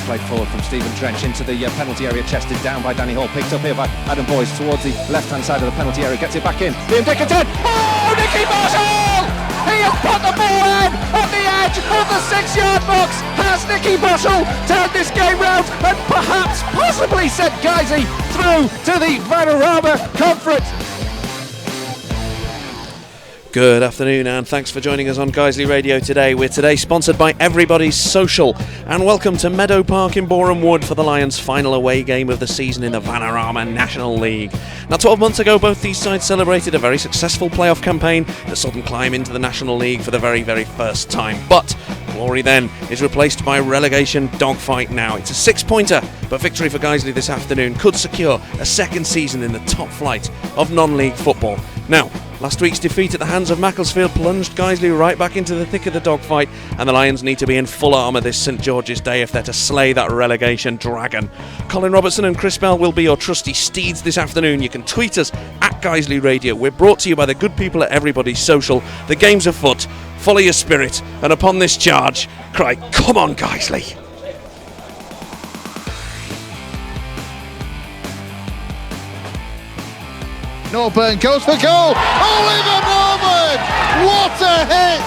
played forward from Stephen Trench into the penalty area, chested down by Danny Hall, picked up here by Adam Boyes towards the left-hand side of the penalty area, gets it back in. Liam Dickinson! Oh, Nicky Boschel! He has put the ball in at the edge of the 6-yard box. Has Nicky Boschel turned this game round and perhaps possibly sent Guiseley through to the Vanarama Conference? Good afternoon and thanks for joining us on Guiseley Radio today. We're today sponsored by Everybody's Social, and welcome to Meadow Park in Boreham Wood for the Lions' final away game of the season in the Vanarama National League. Now 12 months ago both these sides celebrated a very successful playoff campaign that saw them climb into the National League for the very first time, but glory then is replaced by relegation dogfight now. It's a 6-pointer, but victory for Guiseley this afternoon could secure a second season in the top flight of non-league football. Now, last week's defeat at the hands of Macclesfield plunged Guiseley right back into the thick of the dogfight, and the Lions need to be in full armour this St George's Day if they're to slay that relegation dragon. Colin Robertson and Chris Bell will be your trusty steeds this afternoon. You can tweet us at Guiseley Radio. We're brought to you by the good people at Everybody's Social. The game's afoot. Follow your spirit, and upon this charge, cry, "Come on, Guiseley!" Norburn goes for goal. Oliver Norburn! What a hit!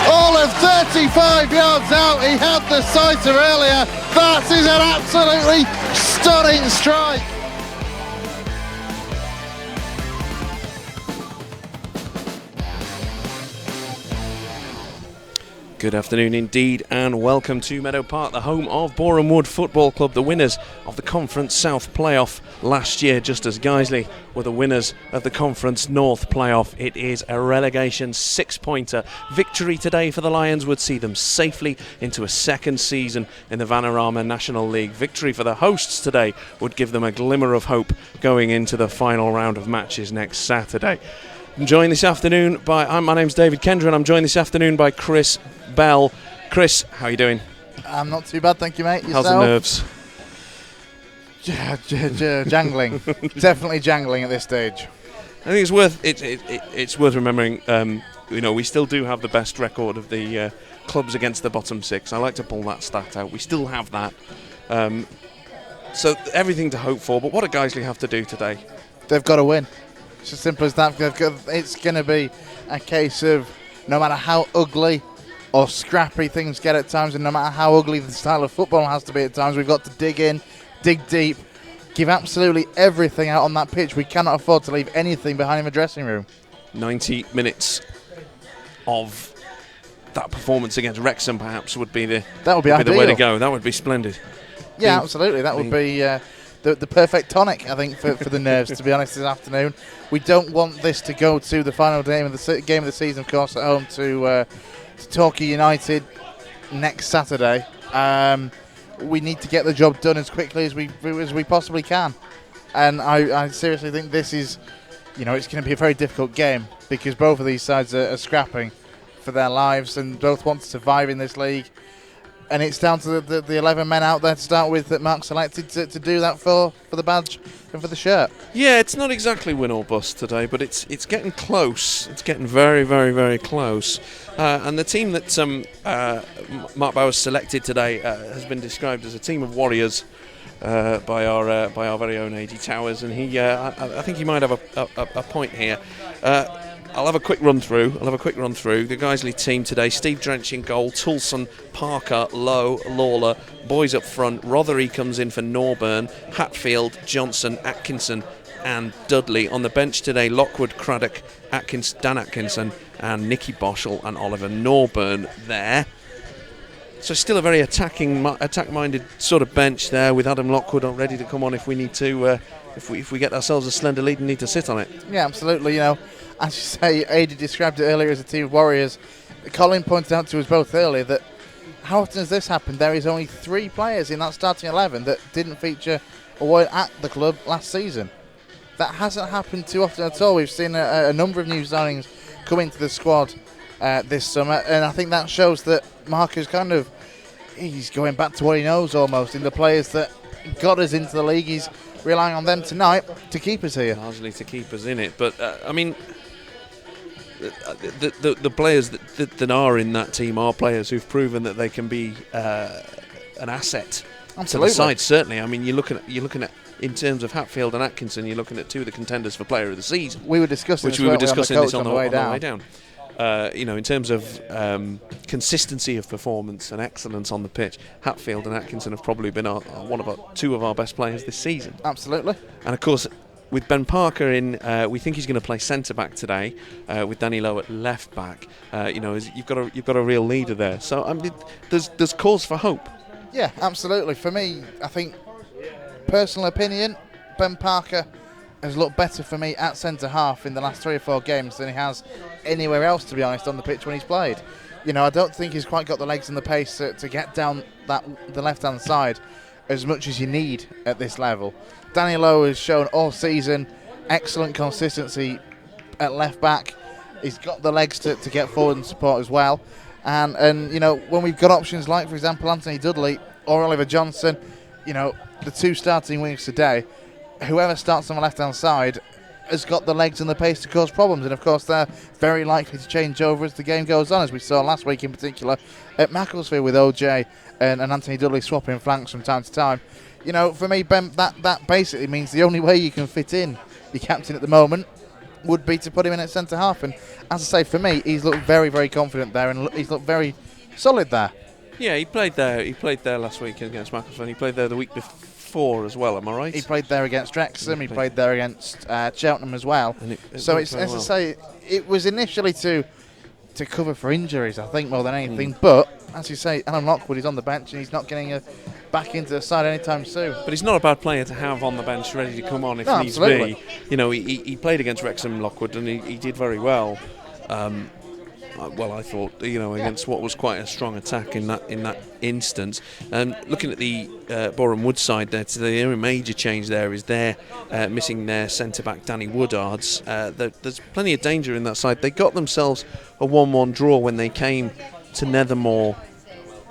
All of 35 yards out. He had the sighter earlier. That is an absolutely stunning strike. Good afternoon indeed, and welcome to Meadow Park, the home of Boreham Wood Football Club, the winners of the Conference South playoff last year, just as Guiseley were the winners of the Conference North playoff. It is a relegation 6-pointer. Victory today for the Lions would see them safely into a second season in the Vanarama National League. Victory for the hosts today would give them a glimmer of hope going into the final round of matches next Saturday. I'm joined this afternoon by, my name's David Kendra, and I'm joined this afternoon by Chris Bell. Chris, how are you doing? I'm not too bad, thank you, mate. Yourself? How's the nerves? Jangling. Definitely jangling at this stage. I think it's worth remembering. We still do have the best record of the clubs against the bottom six. I like to pull that stat out. We still have that. So everything to hope for. But what do Guiseley have to do today? They've got to win. It's as simple as that. It's going to be a case of no matter how ugly or scrappy things get at times, and no matter how ugly the style of football has to be at times, we've got to dig in, dig deep, give absolutely everything out on that pitch. We cannot afford to leave anything behind in the dressing room. 90 minutes of that performance against Wrexham perhaps would be the way to go. That would be splendid. Yeah, absolutely. That would be the perfect tonic, I think, for the nerves, to be honest, this afternoon. We don't want this to go to the final game of the season, of course, at home to Torquay United next Saturday. We need to get the job done as quickly as we possibly can. And I seriously think this is, it's going to be a very difficult game because both of these sides are scrapping for their lives and both want to survive in this league. And it's down to the 11 men out there to start with that Mark selected to do that for the badge and for the shirt. Yeah, it's not exactly win or bust today, but it's getting close. It's getting very close. And the team that Mark Bowers selected today has been described as a team of warriors by our very own A.D. Towers, and I think he might have a point here. I'll have a quick run through. The Guiseley team today: Steve Drench in goal, Toulson, Parker, Lowe, Lawler, Boys up front. Rothery comes in for Norburn, Hatfield, Johnson, Atkinson and Dudley. On the bench today: Lockwood, Craddock, Dan Atkinson and Nicky Boschel and Oliver Norburn there. So still a very attack-minded sort of bench there, with Adam Lockwood ready to come on if we need to. If we get ourselves a slender lead and need to sit on it. Yeah, absolutely. As you say, Adi described it earlier as a team of warriors. Colin pointed out to us both earlier that how often has this happened? There is only 3 players in that starting 11 that didn't feature or were at the club last season. That hasn't happened too often at all. We've seen a number of new signings come into the squad this summer, and I think that shows that Mark is he's going back to what he knows almost in the players that got us into the league. He's relying on them tonight to keep us here. Largely to keep us in it, but the players that are in that team are players who've proven that they can be an asset Absolutely. to the side. Certainly, I mean, you're looking at in terms of Hatfield and Atkinson, you're looking at two of the contenders for Player of the Season. We were discussing which we were discussing this on the way down. In terms of consistency of performance and excellence on the pitch, Hatfield and Atkinson have probably been two of our best players this season. Absolutely. And of course, with Ben Parker in, we think he's going to play centre back today, with Danny Lowe at left back. You've got a real leader there. So there's cause for hope. Yeah, absolutely. For me, I think, personal opinion, Ben Parker has looked better for me at centre half in the last 3 or 4 games than he has anywhere else, to be honest, on the pitch when he's played. I don't think he's quite got the legs and the pace to get down the left-hand side as much as you need at this level. Danny Lowe has shown all season excellent consistency at left back. He's got the legs to get forward and support as well. And when we've got options like, for example, Anthony Dudley or Oliver Johnson, the 2 starting wings today, whoever starts on the left-hand side has got the legs and the pace to cause problems. And, of course, they're very likely to change over as the game goes on, as we saw last week in particular at Macclesfield with OJ and Anthony Dudley swapping flanks from time to time. For me, Ben, that basically means the only way you can fit in your captain at the moment would be to put him in at centre-half. And, as I say, for me, he's looked very, very confident there and he's looked very solid there. Yeah, he played there. He played there last week against Macclesfield. He played there the week before as well. Am I right? He played there against Wrexham. He played there against Cheltenham as well. So it's, as I say, it was initially to cover for injuries, I think, more than anything. But as you say, Alan Lockwood is on the bench and he's not getting back into the side anytime soon. But he's not a bad player to have on the bench, ready to come on if needs absolutely. be. He played against Wrexham, Lockwood, and he did very well. I thought, against what was quite a strong attack in that instance. Looking at the Boreham Wood side there, the only major change there is they're missing their centre-back Danny Woodards. There's plenty of danger in that side. They got themselves a 1-1 draw when they came to Nethermore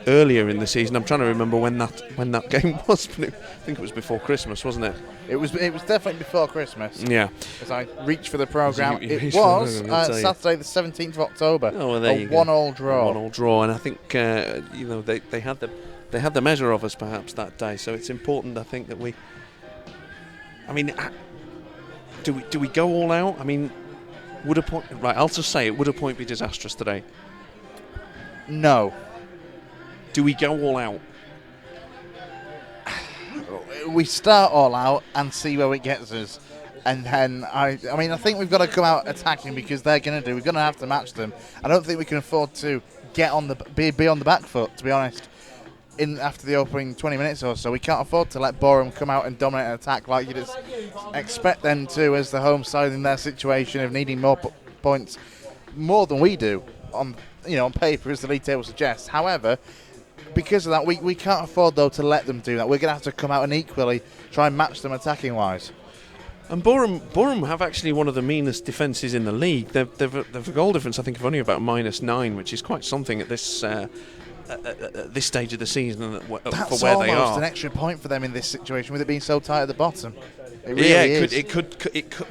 earlier in the season. I'm trying to remember when that game was, but I think it was before Christmas, wasn't it? It was definitely before Christmas. Yeah. As I reached for the programme, it was Saturday the 17th of October. Oh, well, there you go. 1-1 draw. 1-1 draw, and I think they had the measure of us perhaps that day. So it's important, I think, that we. I mean, do we go all out? I mean, would a point? Right, I'll just say it. Would a point be disastrous today? No. Do we go all out? We start all out and see where it gets us. And then, I think we've got to come out attacking because they're going to do. We're going to have to match them. I don't think we can afford to be on the back foot, to be honest, after the opening 20 minutes or so. We can't afford to let Boreham come out and dominate an attack like you'd expect them to as the home side in their situation of needing more points, more than we do on paper, as the league table suggests. However, because of that, we can't afford, though, to let them do that. We're going to have to come out and equally try and match them attacking-wise. And Boreham have actually one of the meanest defences in the league. They've a goal difference, I think, of only about -9, which is quite something at this stage of the season for where they are. That's almost an extra point for them in this situation, with it being so tight at the bottom. It really is. It could.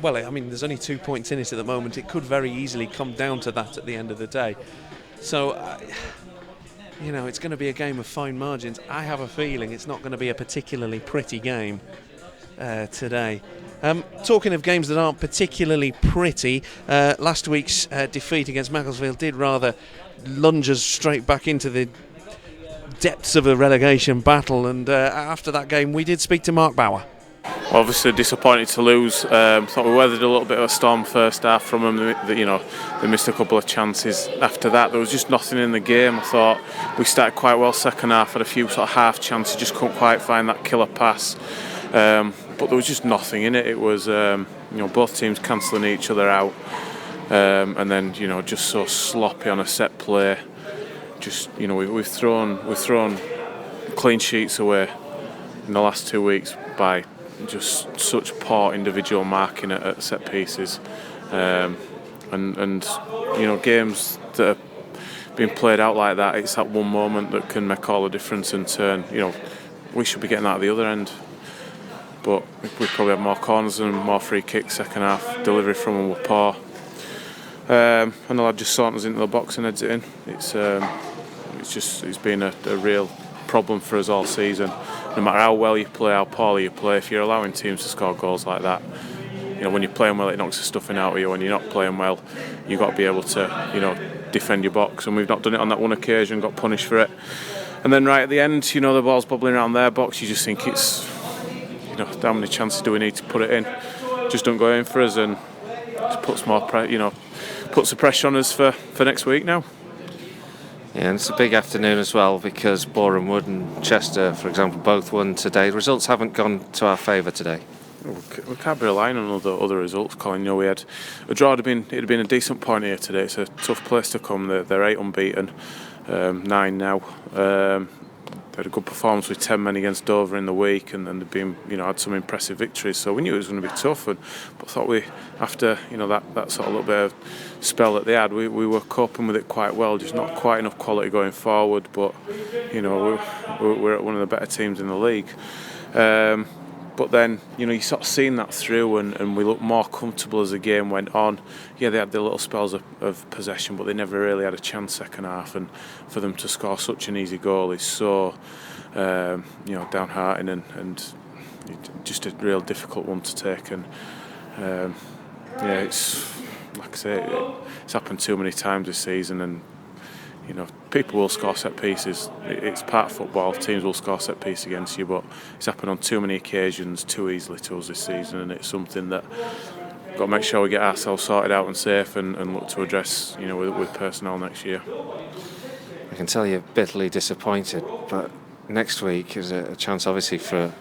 Well, I mean, there's only 2 points in it at the moment. It could very easily come down to that at the end of the day. So. It's going to be a game of fine margins. I have a feeling it's not going to be a particularly pretty game today. Talking of games that aren't particularly pretty, last week's defeat against Macclesfield did rather lunge us straight back into the depths of a relegation battle, and after that game we did speak to Mark Bauer. Obviously disappointed to lose. Thought we weathered a little bit of a storm first half from them. They missed a couple of chances. After that, there was just nothing in the game. I thought we started quite well second half, had a few sort of half chances, just couldn't quite find that killer pass. But there was just nothing in it. It was both teams cancelling each other out, and then just so sloppy on a set play. Just we've thrown clean sheets away in the last 2 weeks by just such poor individual marking at set pieces, and games that are being played out like that, it's that one moment that can make all the difference and turn. We should be getting that at the other end, but we probably had more corners and more free kicks second half. Delivery from them were poor, and the lad just saunters into the box and heads it in. It's been a real problem for us all season. No matter how well you play, how poorly you play, if you're allowing teams to score goals like that, when you're playing well, it knocks the stuffing out of you. When you're not playing well, you've got to be able to, defend your box. And we've not done it on that one occasion, got punished for it. And then right at the end, the ball's bobbling around their box. You just think it's, how many chances do we need to put it in? Just don't go in for us, and just puts more, puts the pressure on us for next week now. Yeah, and it's a big afternoon as well because Boreham Wood and Chester, for example, both won today. The results haven't gone to our favour today. We can't be relying on other results, Colin. We had a draw. It'd have been a decent point here today. It's a tough place to come. They're 8 unbeaten, 9 now. They had a good performance with 10 men against Dover in the week, and they've been, had some impressive victories. So we knew it was going to be tough, but I thought after that sort of little bit of spell that they had, we were coping with it quite well. Just not quite enough quality going forward, but we're one of the better teams in the league. But then, you sort of seen that through, and we looked more comfortable as the game went on. Yeah, they had their little spells of possession, but they never really had a chance second half. And for them to score such an easy goal is so, downhearting and just a real difficult one to take. And it's like I say, it's happened too many times this season, and people will score set pieces. It's part of football. Teams will score set piece against you, but it's happened on too many occasions, too easily to us this season, and it's something that we've got to make sure we get ourselves sorted out and safe, and look to address, with personnel next year. I can tell you're bitterly disappointed, but next week is a chance, obviously, for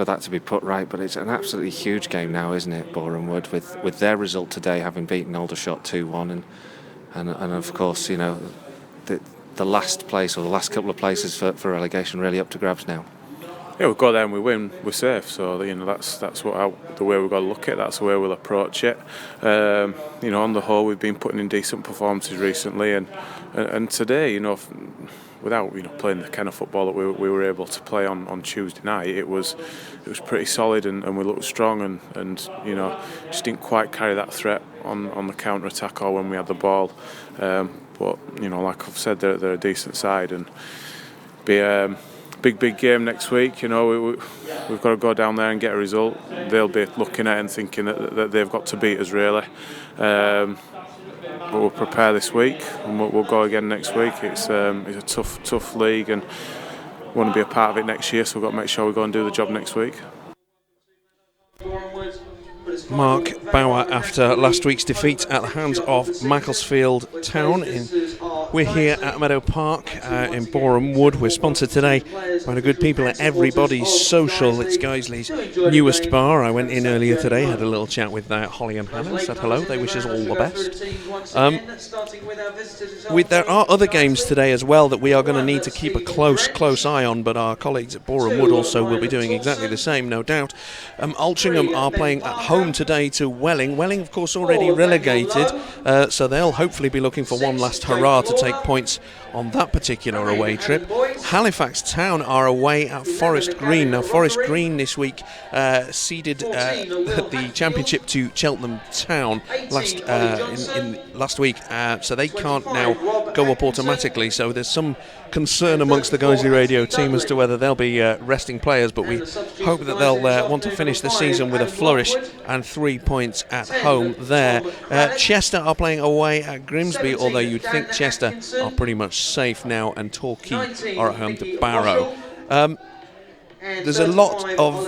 that to be put right. But it's an absolutely huge game now, isn't it, Boreham Wood, with their result today, having beaten Aldershot 2-1, and of course, the last place or the last couple of places for relegation really up to grabs now. Yeah, we go there and we win, we're safe. So that's the way we've got to look at it. That's the way we'll approach it. On the whole, we've been putting in decent performances recently, and today, without playing the kind of football that we were able to play on Tuesday night, it was pretty solid, and we looked strong, and just didn't quite carry that threat on the counter attack or when we had the ball. But like I've said, they're a decent side, and be a big game next week. We've got to go down there and get a result. They'll be looking at it and thinking that they've got to beat us really. But we'll prepare this week, and we'll go again next week. It's a tough league, and we want to be a part of it next year. So we've got to make sure we go and do the job next week. Mark Bauer after last week's defeat at the hands of Macclesfield Town. We're here at Meadow Park in Boreham Wood. We're sponsored today by the good people at Everybody's Social. It's Guiseley's newest bar. I went in earlier today, had a little chat with Holly and Hannah, said hello. They wish us all the best. There are other games today as well that we are going to need to keep a close eye on, but our colleagues at Boreham Wood also will be doing exactly the same, no doubt. Altrincham are playing at home today to Welling. Welling, of course, already relegated, so they'll hopefully be looking for one last hurrah to take points on that particular away trip. Halifax Town are away at Forest Green. Now, Forest Green this week ceded the championship to Cheltenham Town last week, so they can't now go up automatically. So there's some concern amongst the Guiseley Radio team as to whether they'll be resting players, but we hope that they'll want to finish the season with a flourish and 3 points at home there. Chester are playing away at Grimsby, although you'd think Chester are pretty much safe now, and Torquay are at home to Barrow. There's a lot of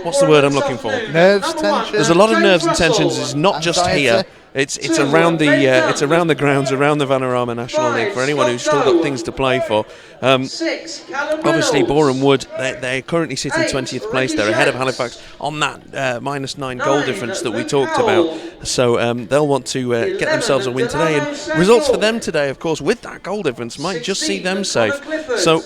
what's the word I'm looking for? Nerves, tension. There's a lot of nerves and tensions. It's not just here. It's around the grounds, around the Vanarama National League, for anyone who's still got things to play for. Obviously, Boreham Wood, they're currently sitting 20th place. They're ahead of Halifax on that -9 goal difference that we talked about. So they'll want to get themselves a win today. And results for them today, of course, with that goal difference, might just see them safe. So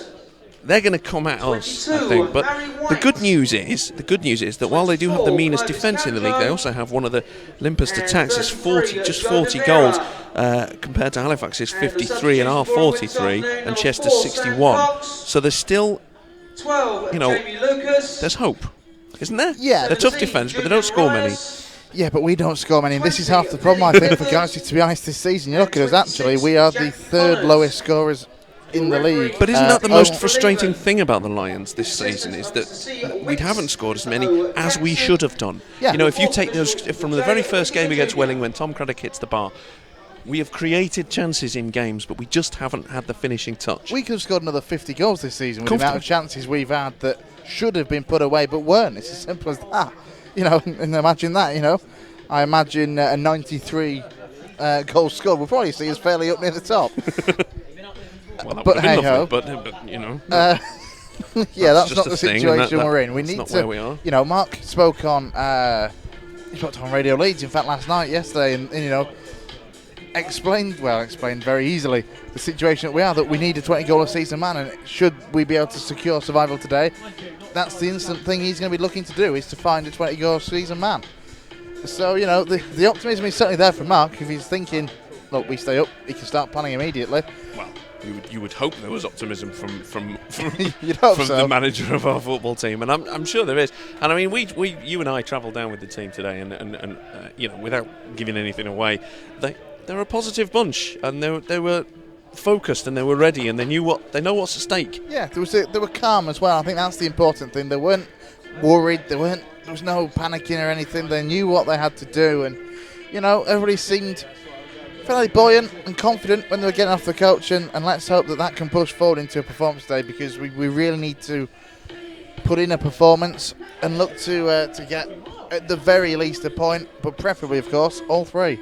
they're going to come at us, I think. But the good news is that while they do have the meanest defence in the league, they also have one of the limpest attacks. It's 40 goals compared to Halifax's 53 and our 43, and Chester's 61. So there's still, there's hope, isn't there? Yeah. They're tough defence, but they don't score many. Yeah, but we don't score many. This is half the problem, I think, for Guiseley, to be honest, this season. You look at us, actually, we are the third lowest scorers in the league. But isn't that the most frustrating thing about the Lions this season, is that we haven't scored as many as we should have done. Yeah. You know, if you take those from the very first game against Welling when Tom Craddock hits the bar, we have created chances in games, but we just haven't had the finishing touch. We could have scored another 50 goals this season with the amount of chances we've had that should have been put away but weren't. It's as simple as that. You know, and imagine that, you know. I imagine a 93 goals scored will probably see us fairly up near the top. Well, that but would have been hey-ho. lovely, but you know. Yeah, that's just not a the thing, situation and we're in. We need not to, where we are. you know, Mark spoke on Radio Leeds, in fact, yesterday, and you know, explained very easily the situation that we are, that we need a 20-goal-a-season man, and should we be able to secure survival today, that's the instant thing he's going to be looking to do, is to find a 20-goal-a-season man. So, you know, the optimism is certainly there for Mark. If he's thinking, look, we stay up, he can start planning immediately. Well, you would hope there was optimism from You'd hope from so. the manager of our football team, and I'm sure there is. And I mean, you and I travelled down with the team today, and you know, without giving anything away, they're a positive bunch, and they were focused, and they were ready, and they know what's at stake. Yeah, they were calm as well. I think that's the important thing. They weren't worried. There was no panicking or anything. They knew what they had to do, and you know, everybody seemed fairly buoyant and confident when they were getting off the coach, and let's hope that can push forward into a performance day, because we really need to put in a performance and look to get at the very least a point, but preferably, of course, all three.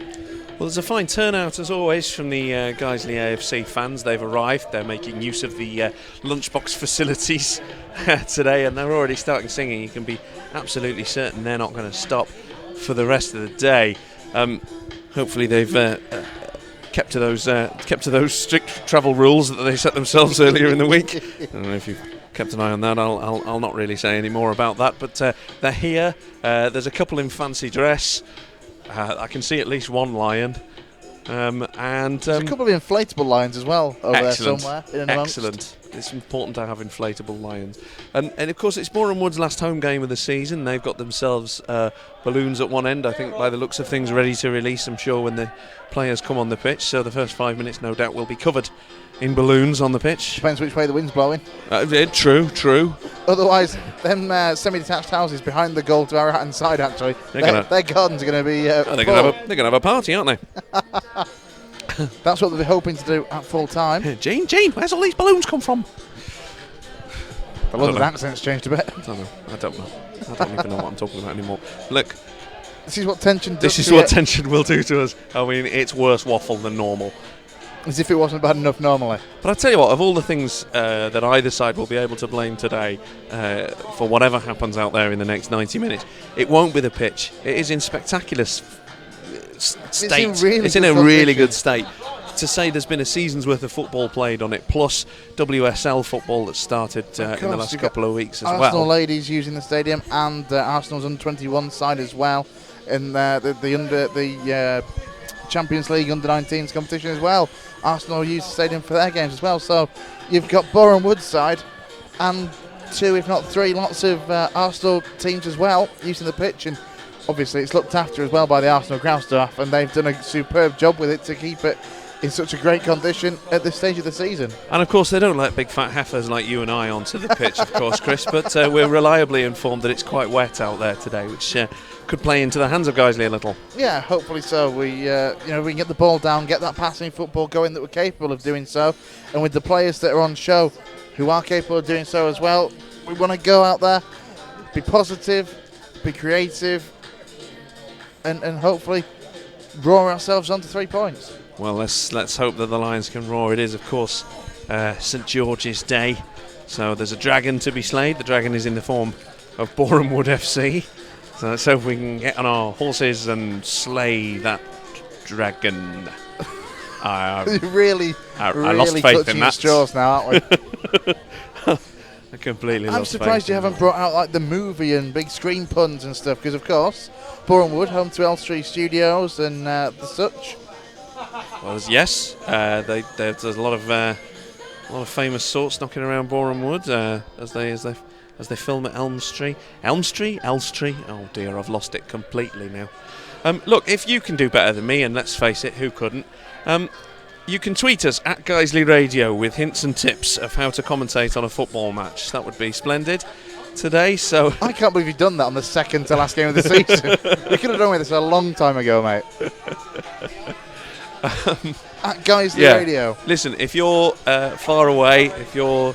Well, there's a fine turnout as always from the Guiseley AFC fans. They've arrived. They're making use of the lunchbox facilities today, and they're already starting singing. You can be absolutely certain they're not going to stop for the rest of the day. Hopefully they've kept to those strict travel rules that they set themselves earlier in the week. I don't know if you've kept an eye on that. I'll not really say any more about that. But they're here. There's a couple in fancy dress. I can see at least one lion. And there's a couple of inflatable lions as well over there somewhere. Excellent. It's important to have inflatable lions. And of course, it's Boreham Wood's last home game of the season. They've got themselves balloons at one end, I think, by the looks of things, ready to release, I'm sure, when the players come on the pitch. So the first 5 minutes, no doubt, will be covered in balloons on the pitch. Depends which way the wind's blowing. True. Otherwise, them semi-detached houses behind the goal to our right-hand side, actually, their gardens are going to be they're going to have a party, aren't they? That's what they're hoping to do at full time. Jane, where's all these balloons come from? The London accent's changed a bit. I don't know. I don't even know what I'm talking about anymore. Look, this is what tension does. This is what tension will do to us. I mean, it's worse waffle than normal. As if it wasn't bad enough normally. But I tell you what, of all the things that either side will be able to blame today for whatever happens out there in the next 90 minutes, it won't be the pitch. It is in spectacular state. It's in a really good state. To say there's been a season's worth of football played on it, plus WSL football that started in the last couple of weeks as well. Arsenal ladies using the stadium, and Arsenal's under-21 side as well, in the Champions League under-19s competition as well. Arsenal use the stadium for their games as well. So you've got Boreham Wood side and 2, if not 3, lots of Arsenal teams as well using the pitch, and obviously it's looked after as well by the Arsenal ground staff, and they've done a superb job with it to keep it in such a great condition at this stage of the season. And of course they don't let big fat heifers like you and I onto the pitch, of course, Chris, but we're reliably informed that it's quite wet out there today, which could play into the hands of Guiseley a little. Yeah, hopefully so. We can get the ball down, get that passing football going that we're capable of doing so, and with the players that are on show who are capable of doing so as well, we want to go out there, be positive, be creative, and hopefully roar ourselves onto 3 points. Well, let's hope that the Lions can roar. It is, of course, St George's Day, so there's a dragon to be slayed. The dragon is in the form of Boreham Wood FC. So let's hope we can get on our horses and slay that dragon. I lost faith in that. Straws now, aren't we? I completely lost faith. I'm surprised you haven't brought out like the movie and big screen puns and stuff, because of course Boreham Wood, home to Elstree Studios and the such. Well, yes, there's a lot of famous sorts knocking around Boreham Wood as they film at Elstree. Oh dear, I've lost it completely now. Look, if you can do better than me, and let's face it, who couldn't? You can tweet us at Guiseley Radio with hints and tips of how to commentate on a football match. That would be splendid today. So I can't believe you've done that on the second to last game of the season. You could have done with this a long time ago, mate. At Guiseley Radio. Listen, if you're far away, if you're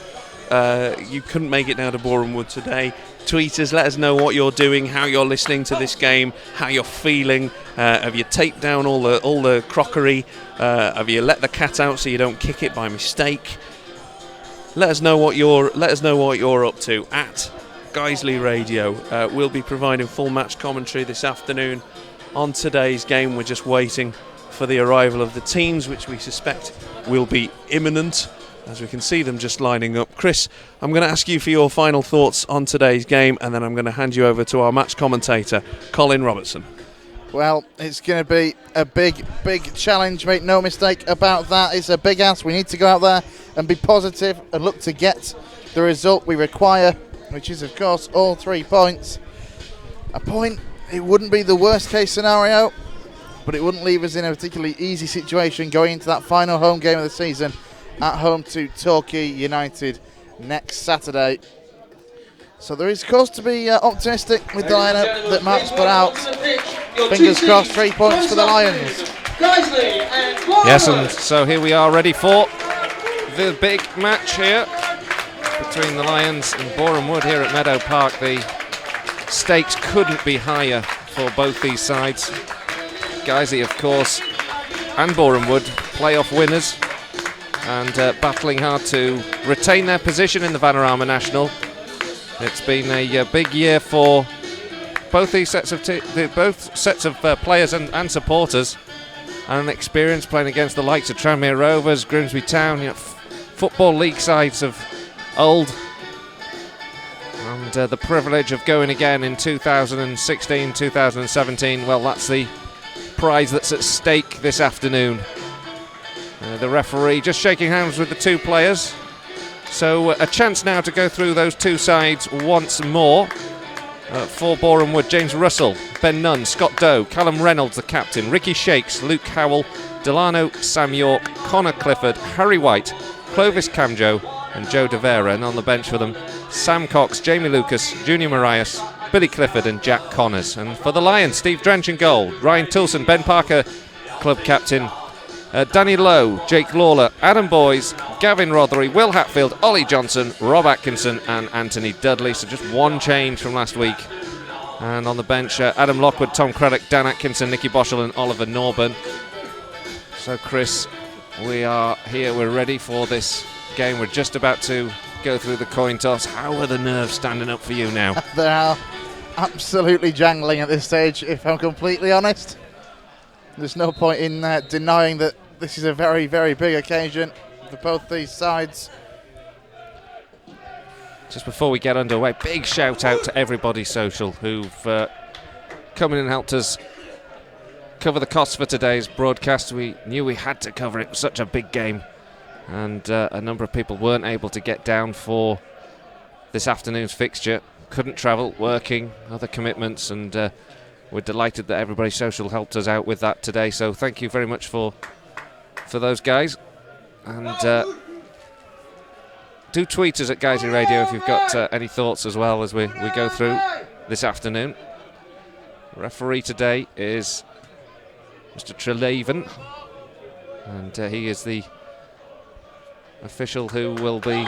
you couldn't make it down to Boreham Wood today, tweet us, let us know what you're doing, how you're listening to this game, how you're feeling. Have you taped down all the crockery? Have you let the cat out so you don't kick it by mistake? Let us know what you're up to at Guiseley Radio. We'll be providing full match commentary this afternoon on today's game. We're just waiting for the arrival of the teams, which we suspect will be imminent, as we can see them just lining up. Chris, I'm going to ask you for your final thoughts on today's game, and then I'm going to hand you over to our match commentator, Colin Robertson. Well, it's going to be a big challenge, make no mistake about that. It's a big ask. We need to go out there and be positive and look to get the result we require, which is, of course, all 3 points. A point, it wouldn't be the worst case scenario, but it wouldn't leave us in a particularly easy situation going into that final home game of the season at home to Torquay United next Saturday. So there is cause to be optimistic with the lineup that Mark's put out. Fingers crossed, 3 points for the Lions. Yes, and so here we are ready for the big match here between the Lions and Boreham Wood here at Meadow Park. The stakes couldn't be higher for both these sides. Guiseley, of course, and Boreham Wood, playoff winners, and battling hard to retain their position in the Vanarama National. It's been a big year for both these sets of players and supporters, and an experience playing against the likes of Tranmere Rovers, Grimsby Town, football league sides of old, and the privilege of going again in 2016, 2017. Well, that's the prize that's at stake this afternoon. The referee just shaking hands with the 2 players. So a chance now to go through those 2 sides once more. For Boreham Wood, James Russell, Ben Nunn, Scott Doe, Callum Reynolds the captain, Ricky Shakes, Luke Howell, Delano, Sam York, Connor Clifford, Harry White, Clovis Camjo and Joe De Vera, and on the bench for them Sam Cox, Jamie Lucas, Junior Marias, Billy Clifford and Jack Connors. And for the Lions, Steve Drench in goal, Ryan Tilson, Ben Parker, club captain, Danny Lowe, Jake Lawler, Adam Boys, Gavin Rothery, Will Hatfield, Ollie Johnson, Rob Atkinson and Anthony Dudley. So just one change from last week. And on the bench, Adam Lockwood, Tom Craddock, Dan Atkinson, Nicky Boschel and Oliver Norburn. So Chris, we are here, we're ready for this game. We're just about to go through the coin toss. How are the nerves standing up for you now? They are absolutely jangling at this stage, if I'm completely honest. There's no point in denying that this is a very, very big occasion for both these sides. Just before we get underway, big shout out to Everybody Social who've come in and helped us cover the costs for today's broadcast. We knew we had to cover it. It was such a big game, and a number of people weren't able to get down for this afternoon's fixture. Couldn't travel, working, other commitments, and we're delighted that Everybody Social helped us out with that today. So thank you very much for those guys. And do tweet us at Guiseley Radio if you've got any thoughts as well as we go through this afternoon. Referee today is Mr. Treleaven, and he is the official who will be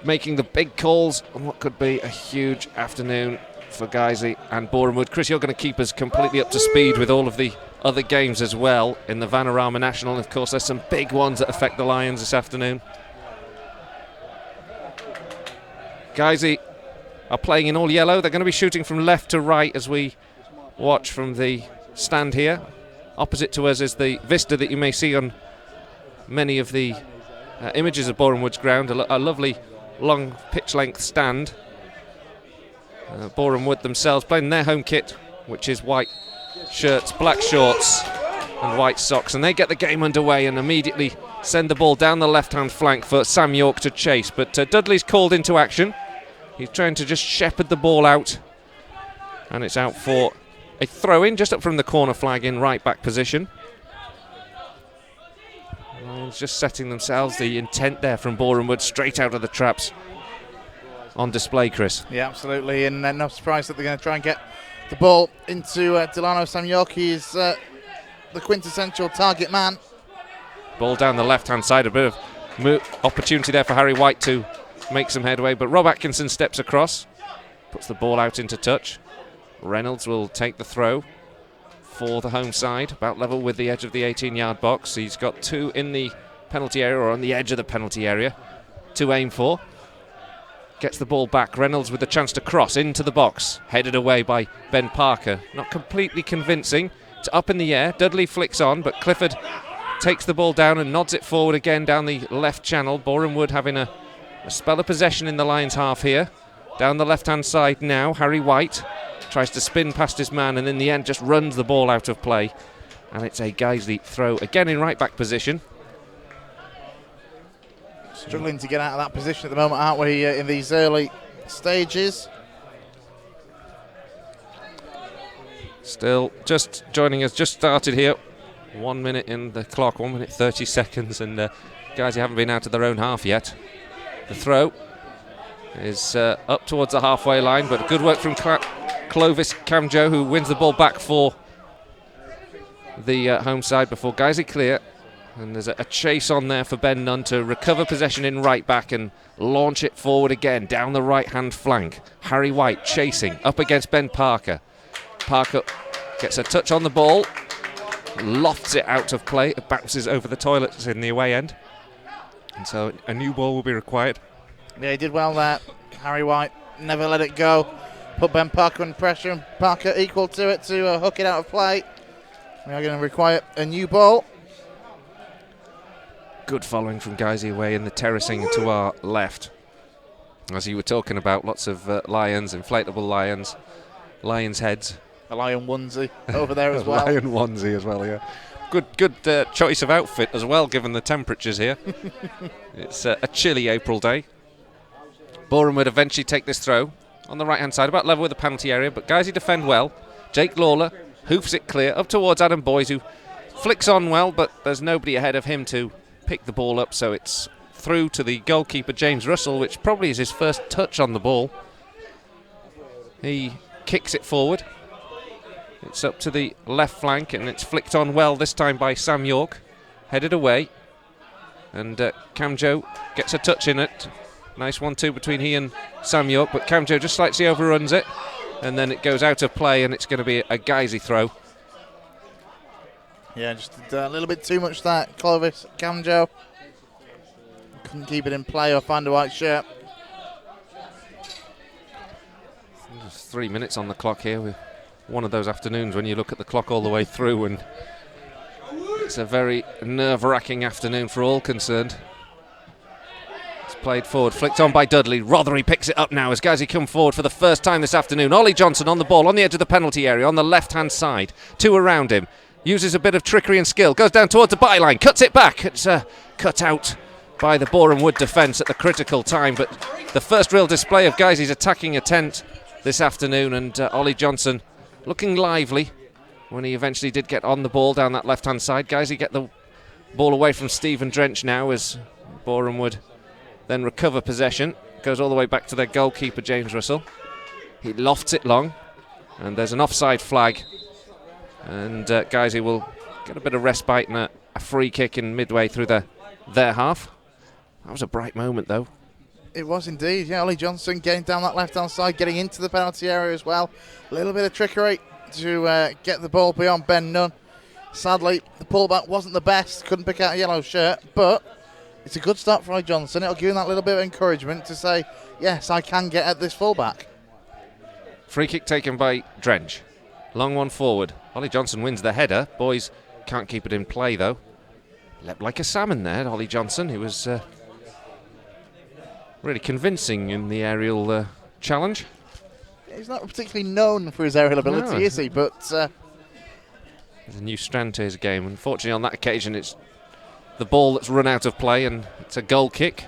making the big calls on what could be a huge afternoon for Guiseley and Boreham Wood. Chris, you're going to keep us completely up to speed with all of the other games as well in the Vanarama National. And of course, there's some big ones that affect the Lions this afternoon. Guiseley are playing in all yellow. They're going to be shooting from left to right as we watch from the stand here. Opposite to us is the vista that you may see on many of the images of Boreham Wood's ground, a lovely long pitch length stand. Boreham Wood themselves playing their home kit, which is white shirts, black shorts and white socks, and they get the game underway and immediately send the ball down the left-hand flank for Sam York to chase. But Dudley's called into action. He's trying to just shepherd the ball out, and it's out for a throw-in just up from the corner flag in right-back position. Everyone's just setting themselves. The intent there from Boreham Wood, straight out of the traps on display, Chris. Yeah, absolutely, and no surprise that they're going to try and get the ball into Delano Samyork. He's the quintessential target man. Ball down the left-hand side, a bit of opportunity there for Harry White to make some headway, but Rob Atkinson steps across, puts the ball out into touch. Reynolds will take the throw for the home side, about level with the edge of the 18-yard box. He's got 2 in the penalty area, or on the edge of the penalty area, to aim for. Gets the ball back. Reynolds with the chance to cross into the box, headed away by Ben Parker. Not completely convincing. It's up in the air. Dudley flicks on, but Clifford takes the ball down and nods it forward again down the left channel. Boreham Wood having a spell of possession in the Lions half here. Down the left-hand side now, Harry White tries to spin past his man and in the end just runs the ball out of play. And it's a Guiseley throw again in right-back position. Struggling to get out of that position at the moment, aren't we, in these early stages? Still just joining us, just started here. 1 minute in the clock, 1 minute 30 seconds, and guys, you haven't been out of their own half yet. The throw is up towards the halfway line, but good work from Clovis Camjo, who wins the ball back for the home side before Guiseley clear. And there's a chase on there for Ben Nunn to recover possession in right back and launch it forward again down the right-hand flank. Harry White chasing up against Ben Parker. Parker gets a touch on the ball, lofts it out of play, it bounces over the toilets in the away end. And so a new ball will be required. Yeah, he did well there. Harry White never let it go. Put Ben Parker under pressure, and Parker equal to it to hook it out of play. We are going to require a new ball. Good following from Guiseley away in the terracing to our left. As you were talking about, lots of lions, inflatable lions, lions' heads. A lion onesie over there as well. Lion onesie as well, yeah. Good choice of outfit as well, given the temperatures here. It's a chilly April day. Boreham would eventually take this throw on the right-hand side, about level with the penalty area, but Guiseley defend well. Jake Lawler hoofs it clear up towards Adam Boyes, who flicks on well, but there's nobody ahead of him to pick the ball up, so it's through to the goalkeeper James Russell, which probably is his first touch on the ball. He kicks it forward. It's up to the left flank, and it's flicked on well this time by Sam York, headed away, and Camjo gets a touch in it. Nice 1-2 between he and Sam York, but Camjo just slightly overruns it, and then it goes out of play, and it's going to be a Guiseley throw. Yeah, just a little bit too much that Clovis Camjo. Couldn't keep it in play or find a white shirt. There's 3 minutes on the clock here. With one of those afternoons when you look at the clock all the way through, and it's a very nerve-wracking afternoon for all concerned. It's played forward, flicked on by Dudley. Rothery picks it up now as Guiseley come forward for the first time this afternoon. Ollie Johnson on the ball on the edge of the penalty area on the left-hand side. 2 around him. Uses a bit of trickery and skill. Goes down towards the byline. Cuts it back. It's cut out by the Boreham Wood defence at the critical time. But the first real display of Guiseley's attacking intent this afternoon. And Ollie Johnson looking lively when he eventually did get on the ball down that left-hand side. Guiseley get the ball away from Stephen Drench now as Boreham Wood then recover possession. Goes all the way back to their goalkeeper, James Russell. He lofts it long. And there's an offside flag. And Guiseley will get a bit of respite and a free kick in midway through their half. That was a bright moment, though. It was indeed, yeah. Ollie Johnson getting down that left-hand side, getting into the penalty area as well. A little bit of trickery to get the ball beyond Ben Nunn. Sadly, the pullback wasn't the best. Couldn't pick out a yellow shirt, but it's a good start for Ollie Johnson. It'll give him that little bit of encouragement to say, yes, I can get at this fullback. Free kick taken by Drench. Long one forward. Ollie Johnson wins the header. Boys can't keep it in play, though. Leapt like a salmon there, Ollie Johnson. He was really convincing in the aerial challenge. He's not particularly known for his aerial ability, is he? But there's a new strand to his game. Unfortunately, on that occasion, it's the ball that's run out of play, and it's a goal kick.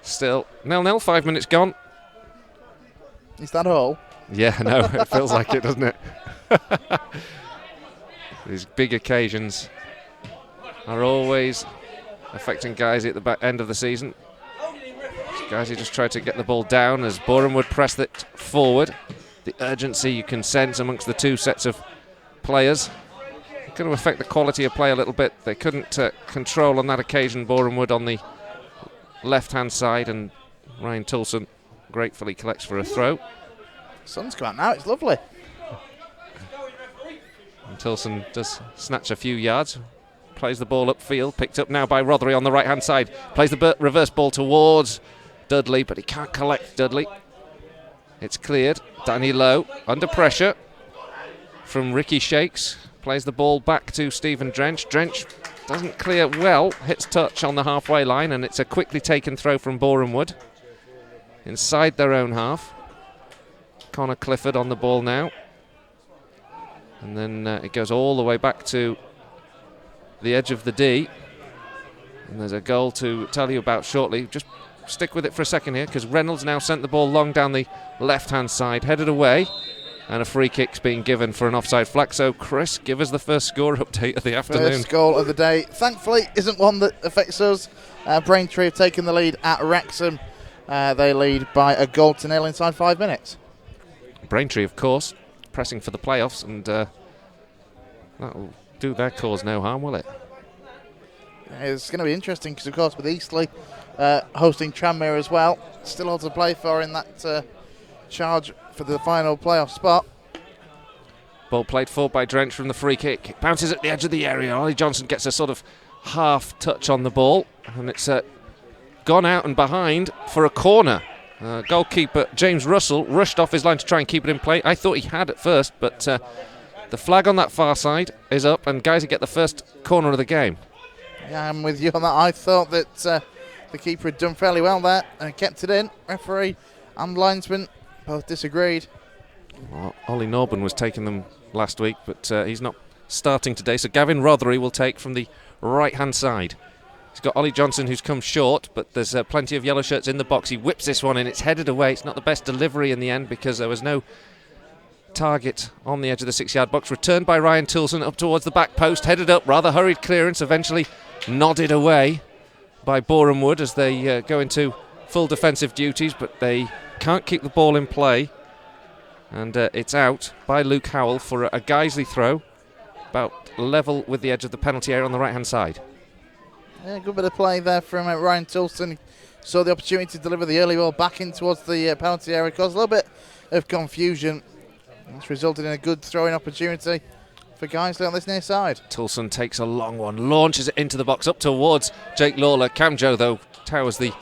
Still 0-0, 5 minutes gone. Is that all? Yeah, no, it feels like it, doesn't it? These big occasions are always affecting Guiseley at the back end of the season. Guiseley just tried to get the ball down as Boreham Wood pressed it forward. The urgency you can sense amongst the two sets of players. Going to affect the quality of play a little bit. They couldn't control on that occasion, Boreham Wood on the left-hand side, and Ryan Toulson gratefully collects for a throw. Sun's come out now, it's lovely. And Toulson does snatch a few yards, plays the ball upfield, picked up now by Rothery on the right-hand side, plays the reverse ball towards Dudley, but he can't collect Dudley. It's cleared. Danny Lowe under pressure from Ricky Shakes. Plays the ball back to Stephen Drench. Drench doesn't clear well, hits touch on the halfway line, and it's a quickly taken throw from Boreham Wood inside their own half. Connor Clifford on the ball now. And then it goes all the way back to the edge of the D. And there's a goal to tell you about shortly. Just stick with it for a second here, because Reynolds now sent the ball long down the left-hand side, headed away. And a free kick's being given for an offside flag. So, Chris, give us the first score update of the afternoon. First goal of the day. Thankfully, isn't one that affects us. Braintree have taken the lead at Wrexham. They lead by a goal to nil inside 5 minutes. Braintree, of course, pressing for the playoffs, and that'll do their cause no harm, will it? It's going to be interesting because, of course, with Eastleigh hosting Tranmere as well, still all to play for in that charge for the final playoff spot. Ball played forward by Drench from the free kick. It bounces at the edge of the area. Ollie Johnson gets a sort of half touch on the ball, and it's gone out and behind for a corner. Goalkeeper James Russell rushed off his line to try and keep it in play. I thought he had at first, but the flag on that far side is up, and Guiseley get the first corner of the game. Yeah, I'm with you on that. I thought that the keeper had done fairly well there and kept it in. Referee and linesman both disagreed. Well, Ollie Norburn was taking them last week, but he's not starting today, so Gavin Rothery will take from the right-hand side. He's got Ollie Johnson, who's come short, but there's plenty of yellow shirts in the box. He whips this one in, it's headed away. It's not the best delivery in the end because there was no target on the edge of the 6-yard box. Returned by Ryan Toulson up towards the back post, headed up, rather hurried clearance, eventually nodded away by Boreham Wood as they go into full defensive duties, but they can't keep the ball in play, and it's out by Luke Howell for a Guiseley throw, about level with the edge of the penalty area on the right-hand side. Yeah, good bit of play there from Ryan Toulson. Saw the opportunity to deliver the early ball back in towards the penalty area, caused a little bit of confusion. It's resulted in a good throwing opportunity for Guiseley on this near side. Toulson takes a long one, launches it into the box up towards Jake Lawler. Camjo, though, towers the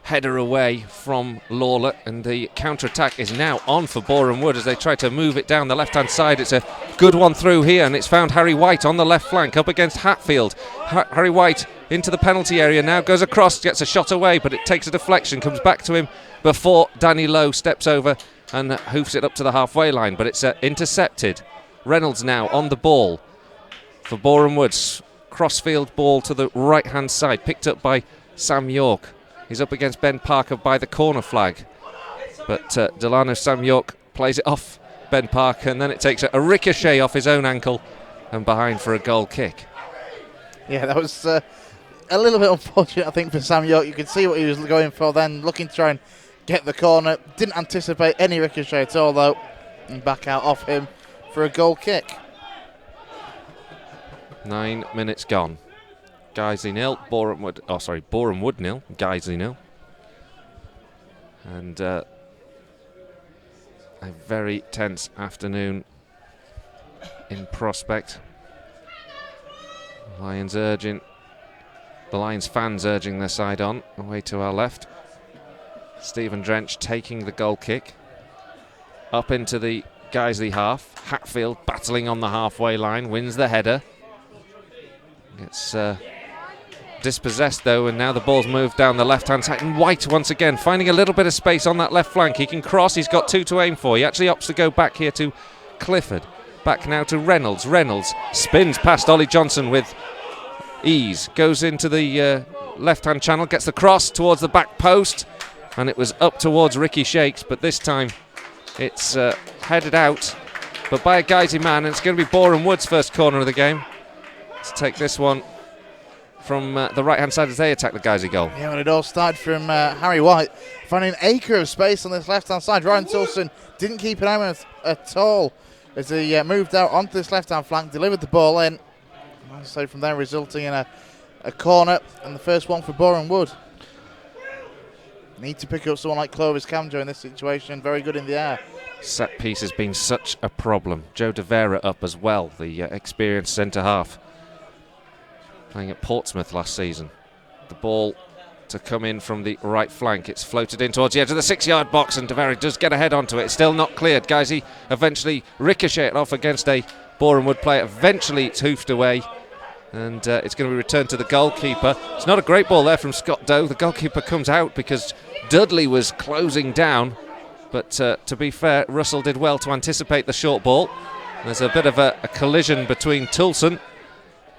header away from Lawler, and the counter-attack is now on for Boreham Wood as they try to move it down the left-hand side. It's a good one through here, and it's found Harry White on the left flank up against Hatfield. Harry White into the penalty area now, goes across, gets a shot away, but it takes a deflection, comes back to him before Danny Lowe steps over and hoofs it up to the halfway line, but it's intercepted. Reynolds now on the ball for Boreham Woods. Crossfield ball to the right-hand side, picked up by Sam York. He's up against Ben Parker by the corner flag. But Delano Sam York plays it off Ben Parker, and then it takes a ricochet off his own ankle and behind for a goal kick. Yeah, that was a little bit unfortunate, I think, for Sam York. You could see what he was going for then, looking to try and get the corner. Didn't anticipate any ricochet at all, though, and back out off him for a goal kick. 9 minutes gone. Guiseley 0, Boreham Wood 0, Guiseley 0. And a very tense afternoon in prospect. The Lions fans urging their side on, away to our left. Stephen Drench taking the goal kick. Up into the Guiseley half. Hatfield battling on the halfway line, wins the header. Gets dispossessed though, and now the ball's moved down the left-hand side. And White once again finding a little bit of space on that left flank. He can cross, he's got 2 to aim for. He actually opts to go back here to Clifford. Back now to Reynolds. Reynolds spins past Ollie Johnson with ease. Goes into the left-hand channel, gets the cross towards the back post, and it was up towards Ricky Shakes, but this time it's headed out, but by a Guiseley man, and it's going to be Boreham Wood's first corner of the game. Let's take this one from the right-hand side as they attack the Guiseley goal. Yeah, well, it all started from Harry White finding an acre of space on this left-hand side. Ryan Tilson didn't keep an eye on it at all as he moved out onto this left-hand flank, delivered the ball in. So from there, resulting in a corner, and the first one for Boreham Wood. Need to pick up someone like Clovis Camjo in this situation. Very good in the air. Set piece has been such a problem. Joe De Vera up as well, the experienced centre-half. Playing at Portsmouth last season. The ball to come in from the right flank. It's floated in towards the edge of the 6-yard box, and De Vera does get ahead onto it. It's still not cleared. Guiseley eventually ricochet it off against a Boreham Wood player. Eventually it's hoofed away, and it's going to be returned to the goalkeeper. It's not a great ball there from Scott Doe. The goalkeeper comes out because Dudley was closing down, but to be fair, Russell did well to anticipate the short ball. There's a bit of a collision between Tulson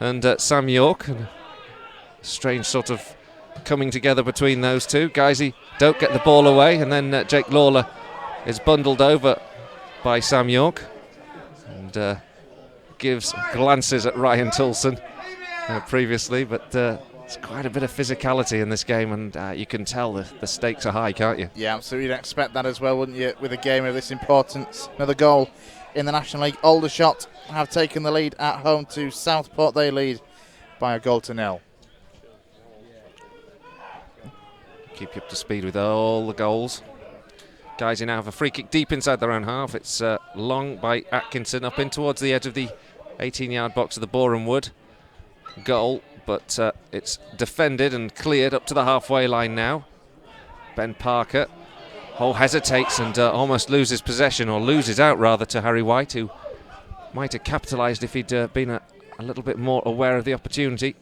and Sam York. And a strange sort of coming together between those two. Guiseley don't get the ball away, and then Jake Lawler is bundled over by Sam York and gives glances at Ryan Tulson previously, but it's quite a bit of physicality in this game, and you can tell the stakes are high, can't you? Yeah, absolutely. You'd expect that as well, wouldn't you, with a game of this importance. Another goal in the National League. Aldershot have taken the lead at home to Southport. They lead by a 0-0. Keep you up to speed with all the goals. Guys, now have a free kick deep inside their own half. It's long by Atkinson up in towards the edge of the 18-yard box of the Boreham Wood goal, but it's defended and cleared up to the halfway line now. Ben Parker hesitates and almost loses possession, or loses out rather, to Harry White, who might have capitalised if he'd been a little bit more aware of the opportunity.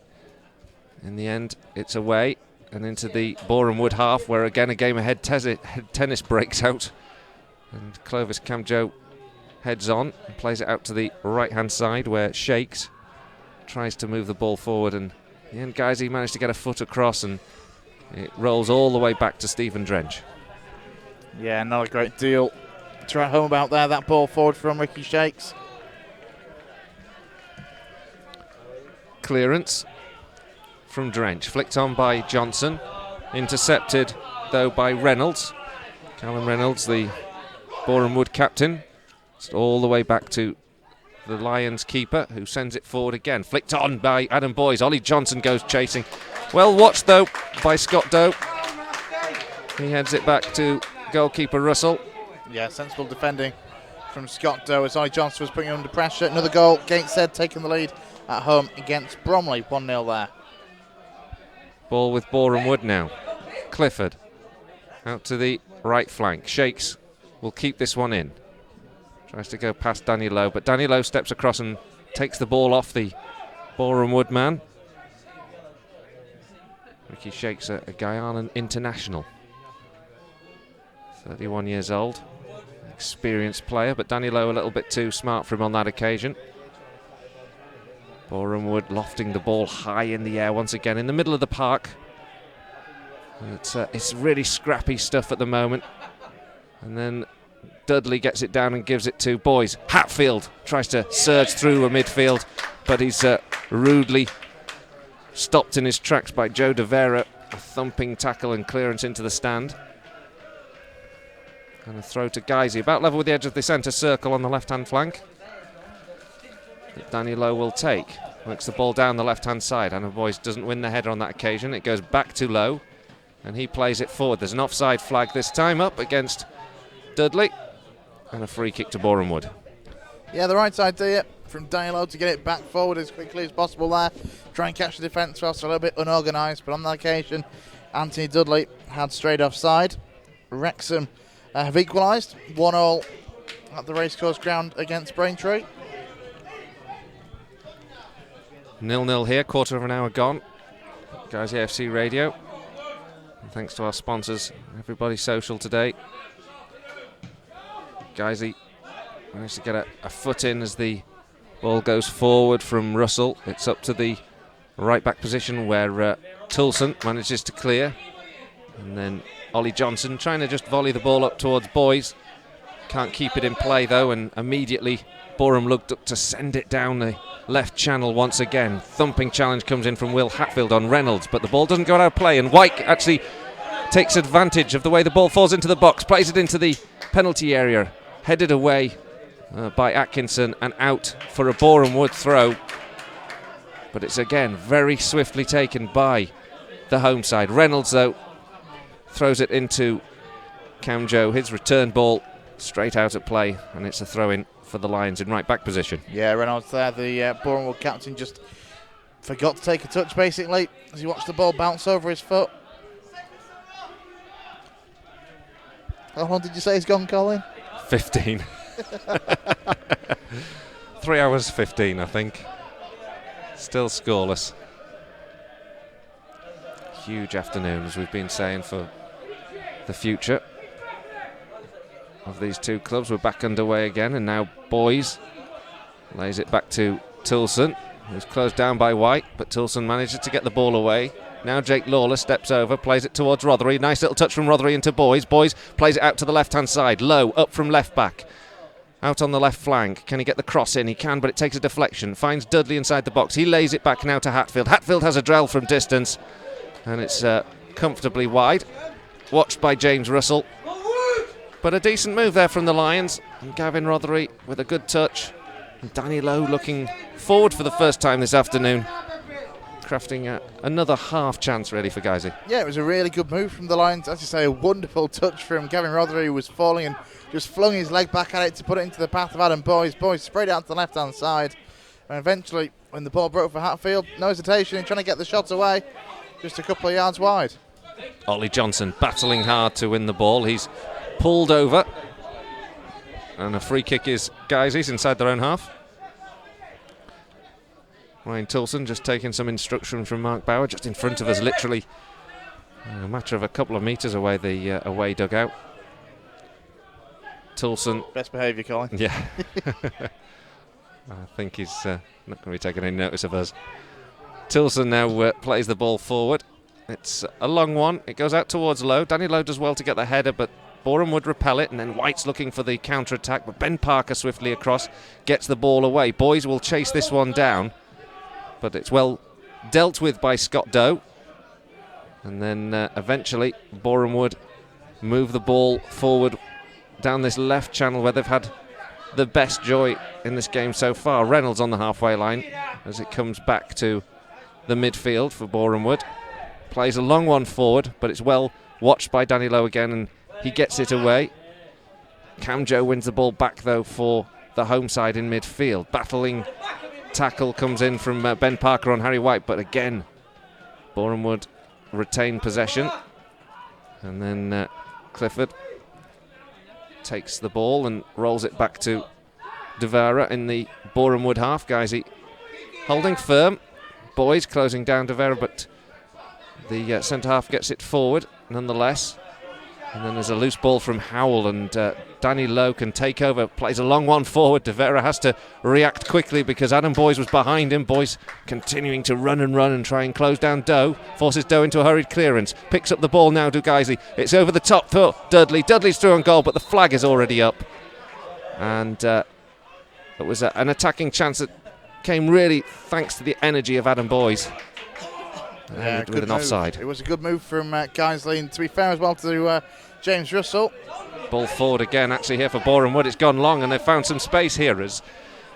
In the end, it's away and into the Boreham Wood half, where again a game ahead tennis breaks out, and Clovis Camjo heads on and plays it out to the right-hand side, where Shakes tries to move the ball forward, and in the end Guiseley managed to get a foot across, and it rolls all the way back to Stephen Drench. Yeah, not a great deal to write home about there. That ball forward from Ricky Shakes. Clearance from Drench, flicked on by Johnson, intercepted though by Reynolds. Callum Reynolds, the Boreham Wood captain, it's all the way back to the Lions keeper, who sends it forward again. Flicked on by Adam Boyes. Ollie Johnson goes chasing. Well watched though by Scott Doe. He heads it back to goalkeeper Russell. Yeah, sensible defending from Scott Doe as Ollie Johnson was putting him under pressure. Another goal. Gateshead taking the lead at home against Bromley. 1-0 there. Ball with Boreham Wood now. Clifford out to the right flank. Shakes will keep this one in. Tries to go past Danny Lowe, but Danny Lowe steps across and takes the ball off the Boreham Wood man. Ricky Shakes, a Guyanan international. 31 years old. Experienced player, but Danny Lowe a little bit too smart for him on that occasion. Boreham Wood lofting the ball high in the air once again in the middle of the park. It's really scrappy stuff at the moment. And then Dudley gets it down and gives it to Boyes. Hatfield tries to surge through a midfield, but he's rudely stopped in his tracks by Joe De Vera. A thumping tackle and clearance into the stand. And a throw to Guiseley, about level with the edge of the centre circle on the left-hand flank. That Danny Lowe will take. Works the ball down the left-hand side. Anna Boyes doesn't win the header on that occasion. It goes back to Lowe, and he plays it forward. There's an offside flag this time up against Dudley, and a free kick to Boreham Wood. Yeah, the right idea from Danny Lowe to get it back forward as quickly as possible there. Try and catch the defence whilst a little bit unorganised, but on that occasion, Anthony Dudley had straight offside. Wrexham have equalised 1-1 at the racecourse ground against Braintree. 0-0 here, quarter of an hour gone. Guiseley AFC Radio. And thanks to our sponsors, Everybody Social today. Guiseley managed to get a foot in as the ball goes forward from Russell. It's up to the right back position where Tulson manages to clear. And then Ollie Johnson trying to just volley the ball up towards Boyes. Can't keep it in play though, and immediately Boreham looked up to send it down the left channel once again. Thumping challenge comes in from Will Hatfield on Reynolds, but the ball doesn't go out of play, and White actually takes advantage of the way the ball falls into the box, plays it into the penalty area, headed away by Atkinson and out for a Boreham Wood throw. But it's again very swiftly taken by the home side. Reynolds, though, throws it into Camjo, his return ball straight out at play, and it's a throw-in for the Lions in right back position. Yeah, Reynolds there, the Boreham Wood captain, just forgot to take a touch basically as he watched the ball bounce over his foot. How long did you say he's gone, Colin? 15. 3 hours 15, I think. Still scoreless. Huge afternoon, as we've been saying, for the future of these two clubs. We're back underway again, and now Boys lays it back to Toulson, who's closed down by White, but Toulson manages to get the ball away. Now Jake Lawler steps over, plays it towards Rothery. Nice little touch from Rothery into Boys. Boys plays it out to the left-hand side. Low, up from left back. Out on the left flank. Can he get the cross in? He can, but it takes a deflection. Finds Dudley inside the box. He lays it back now to Hatfield. Hatfield has a drill from distance, and it's comfortably wide. Watched by James Russell. But a decent move there from the Lions. And Gavin Rothery with a good touch. And Danny Lowe looking forward for the first time this afternoon, crafting another half chance really for Guiseley. Yeah, it was a really good move from the Lions. As you say, a wonderful touch from Gavin Rothery, who was falling and just flung his leg back at it to put it into the path of Adam Boys. Boys sprayed out to the left-hand side. And eventually, when the ball broke for Hatfield, no hesitation in trying to get the shot away, just a couple of yards wide. Ollie Johnson battling hard to win the ball. He's pulled over. And a free kick is Guiseley's inside their own half. Ryan Toulson just taking some instruction from Mark Bauer, just in front of us, literally a matter of a couple of metres away, the away dugout. Toulson. Best behaviour, Colin. Yeah. I think he's not going to be taking any notice of us. Toulson now plays the ball forward. It's a long one. It goes out towards Lowe. Danny Lowe does well to get the header, but Boreham would repel it, and then White's looking for the counter-attack, but Ben Parker swiftly across, gets the ball away. Boys will chase this one down, but it's well dealt with by Scott Doe. And then eventually Boreham Wood move the ball forward down this left channel where they've had the best joy in this game so far. Reynolds on the halfway line as it comes back to the midfield for Boreham Wood. Plays a long one forward, but it's well watched by Danny Lowe again, and he gets it away. Camjo wins the ball back though for the home side in midfield. Battling tackle comes in from Ben Parker on Harry White, but again Boreham Wood retain possession, and then Clifford takes the ball and rolls it back to Devera in the Boreham Wood half. Guisey holding firm. Boys closing down Devera, but the centre half gets it forward nonetheless. And then there's a loose ball from Howell, and Danny Lowe can take over, plays a long one forward. Devera has to react quickly because Adam Boys was behind him. Boys continuing to run and try and close down Doe. Forces Doe into a hurried clearance. Picks up the ball now to Guiseley. It's over the top for Dudley. Dudley's through on goal, but the flag is already up. And it was an attacking chance that came really thanks to the energy of Adam Boys. Yeah, with an offside. It was a good move from Guiseley, and to be fair as well to James Russell. Ball forward again, actually here for Boreham Wood. It's gone long, and they've found some space here as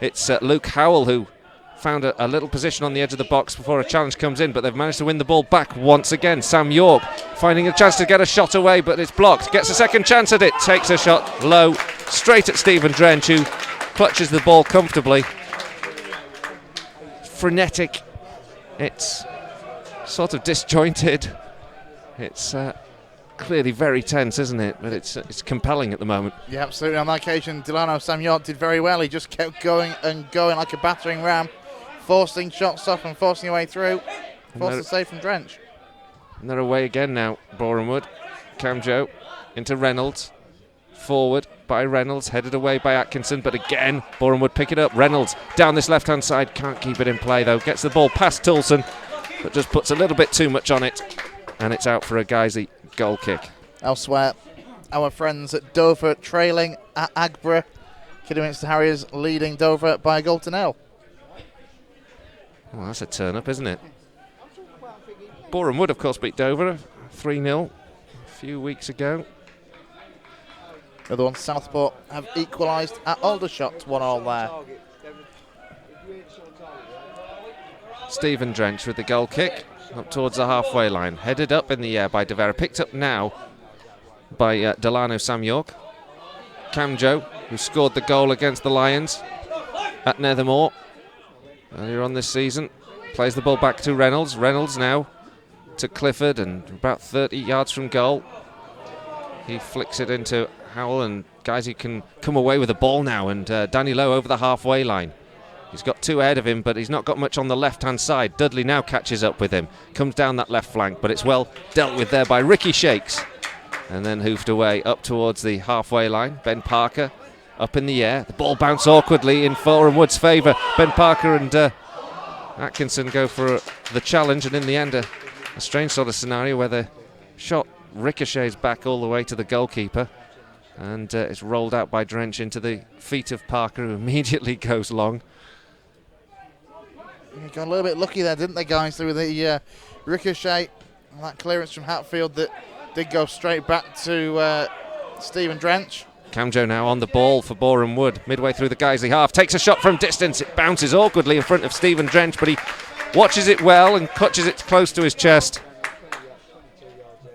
it's Luke Howell who found a little position on the edge of the box before a challenge comes in, but they've managed to win the ball back once again. Sam York finding a chance to get a shot away, but it's blocked. Gets a second chance at it, takes a shot low, straight at Stephen Drench, who clutches the ball comfortably. Frenetic. It's sort of disjointed. It's clearly very tense, isn't it? But it's compelling at the moment. Yeah, absolutely. On that occasion, Delano Sam York did very well. He just kept going and going like a battering ram, forcing shots off and forcing your way through. Forced a save from Drench. And they're away again now, Boreham Wood. Camjo into Reynolds. Forward by Reynolds, headed away by Atkinson, but again, Boreham Wood pick it up. Reynolds down this left-hand side, can't keep it in play though. Gets the ball past Toulson, but just puts a little bit too much on it, and it's out for a Guisey goal kick. Elsewhere, our friends at Dover trailing at Agborough. Kidderminster Harriers leading Dover by a goal to nil. Well, that's a turn-up, isn't it? Boreham Wood, of course, beat Dover 3-0 a few weeks ago. Another one, Southport have equalised at Aldershot, 1-1 there. Stephen Drench with the goal kick up towards the halfway line. Headed up in the air by De Vera. Picked up now by Delano Sam York. Camjo, who scored the goal against the Lions at Nethermore earlier on this season, plays the ball back to Reynolds. Reynolds now to Clifford, and about 30 yards from goal. He flicks it into Howell, and guys, he can come away with the ball now, and Danny Lowe over the halfway line. He's got two ahead of him, but he's not got much on the left-hand side. Dudley now catches up with him, comes down that left flank, but it's well dealt with there by Ricky Shakes, and then hoofed away up towards the halfway line. Ben Parker up in the air. The ball bounced awkwardly in Boreham Wood's favour. Ben Parker and Atkinson go for the challenge, and in the end a strange sort of scenario where the shot ricochets back all the way to the goalkeeper, and it's rolled out by Drench into the feet of Parker, who immediately goes long. Got a little bit lucky there, didn't they, guys, through the ricochet and that clearance from Hatfield that did go straight back to Stephen Drench. Camjo now on the ball for Boreham Wood, midway through the Guiseley half, takes a shot from distance. It bounces awkwardly in front of Stephen Drench, but he watches it well and clutches it close to his chest.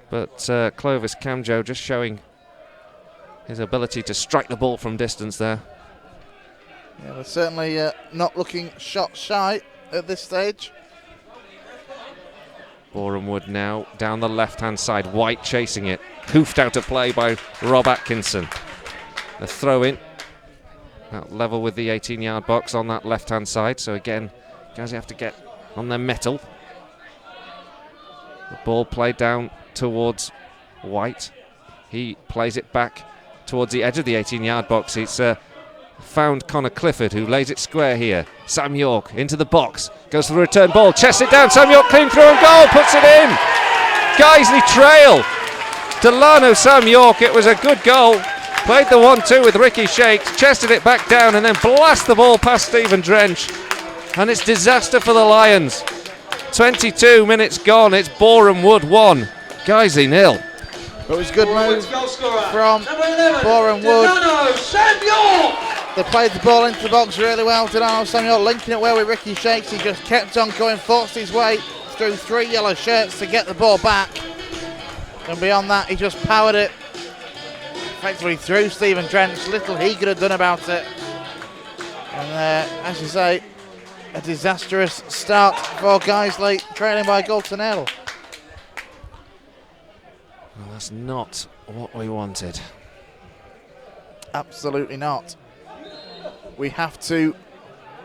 But Clovis Camjo just showing his ability to strike the ball from distance there. Yeah, they're certainly not looking shot shy at this stage. Boreham Wood now down the left-hand side. White chasing it. Hoofed out of play by Rob Atkinson. A throw-in. Level with the 18-yard box on that left-hand side. So again, guys have to get on their mettle. The ball played down towards White. He plays it back towards the edge of the 18-yard box. It's found Connor Clifford, who lays it square here. Sam York into the box, goes for the return ball, chests it down. Sam York clean through and goal, puts it in. Guiseley trail. Delano Sam York, it was a good goal. Played the 1-2 with Ricky Shakes, chested it back down, and then blast the ball past Stephen Drench. And it's disaster for the Lions. 22 minutes gone, it's Boreham Wood 1, Guiseley 0. It was a good move from Boreham Wood. They played the ball into the box really well. Delano Samuel linking it well with Ricky Shakes. He just kept on going, forced his way through three yellow shirts to get the ball back. And beyond that, he just powered it effectively through Stephen Drench. Little he could have done about it. And as you say, a disastrous start for Guiseley, trailing by a goal to 0. Well, that's not what we wanted. Absolutely not. We have to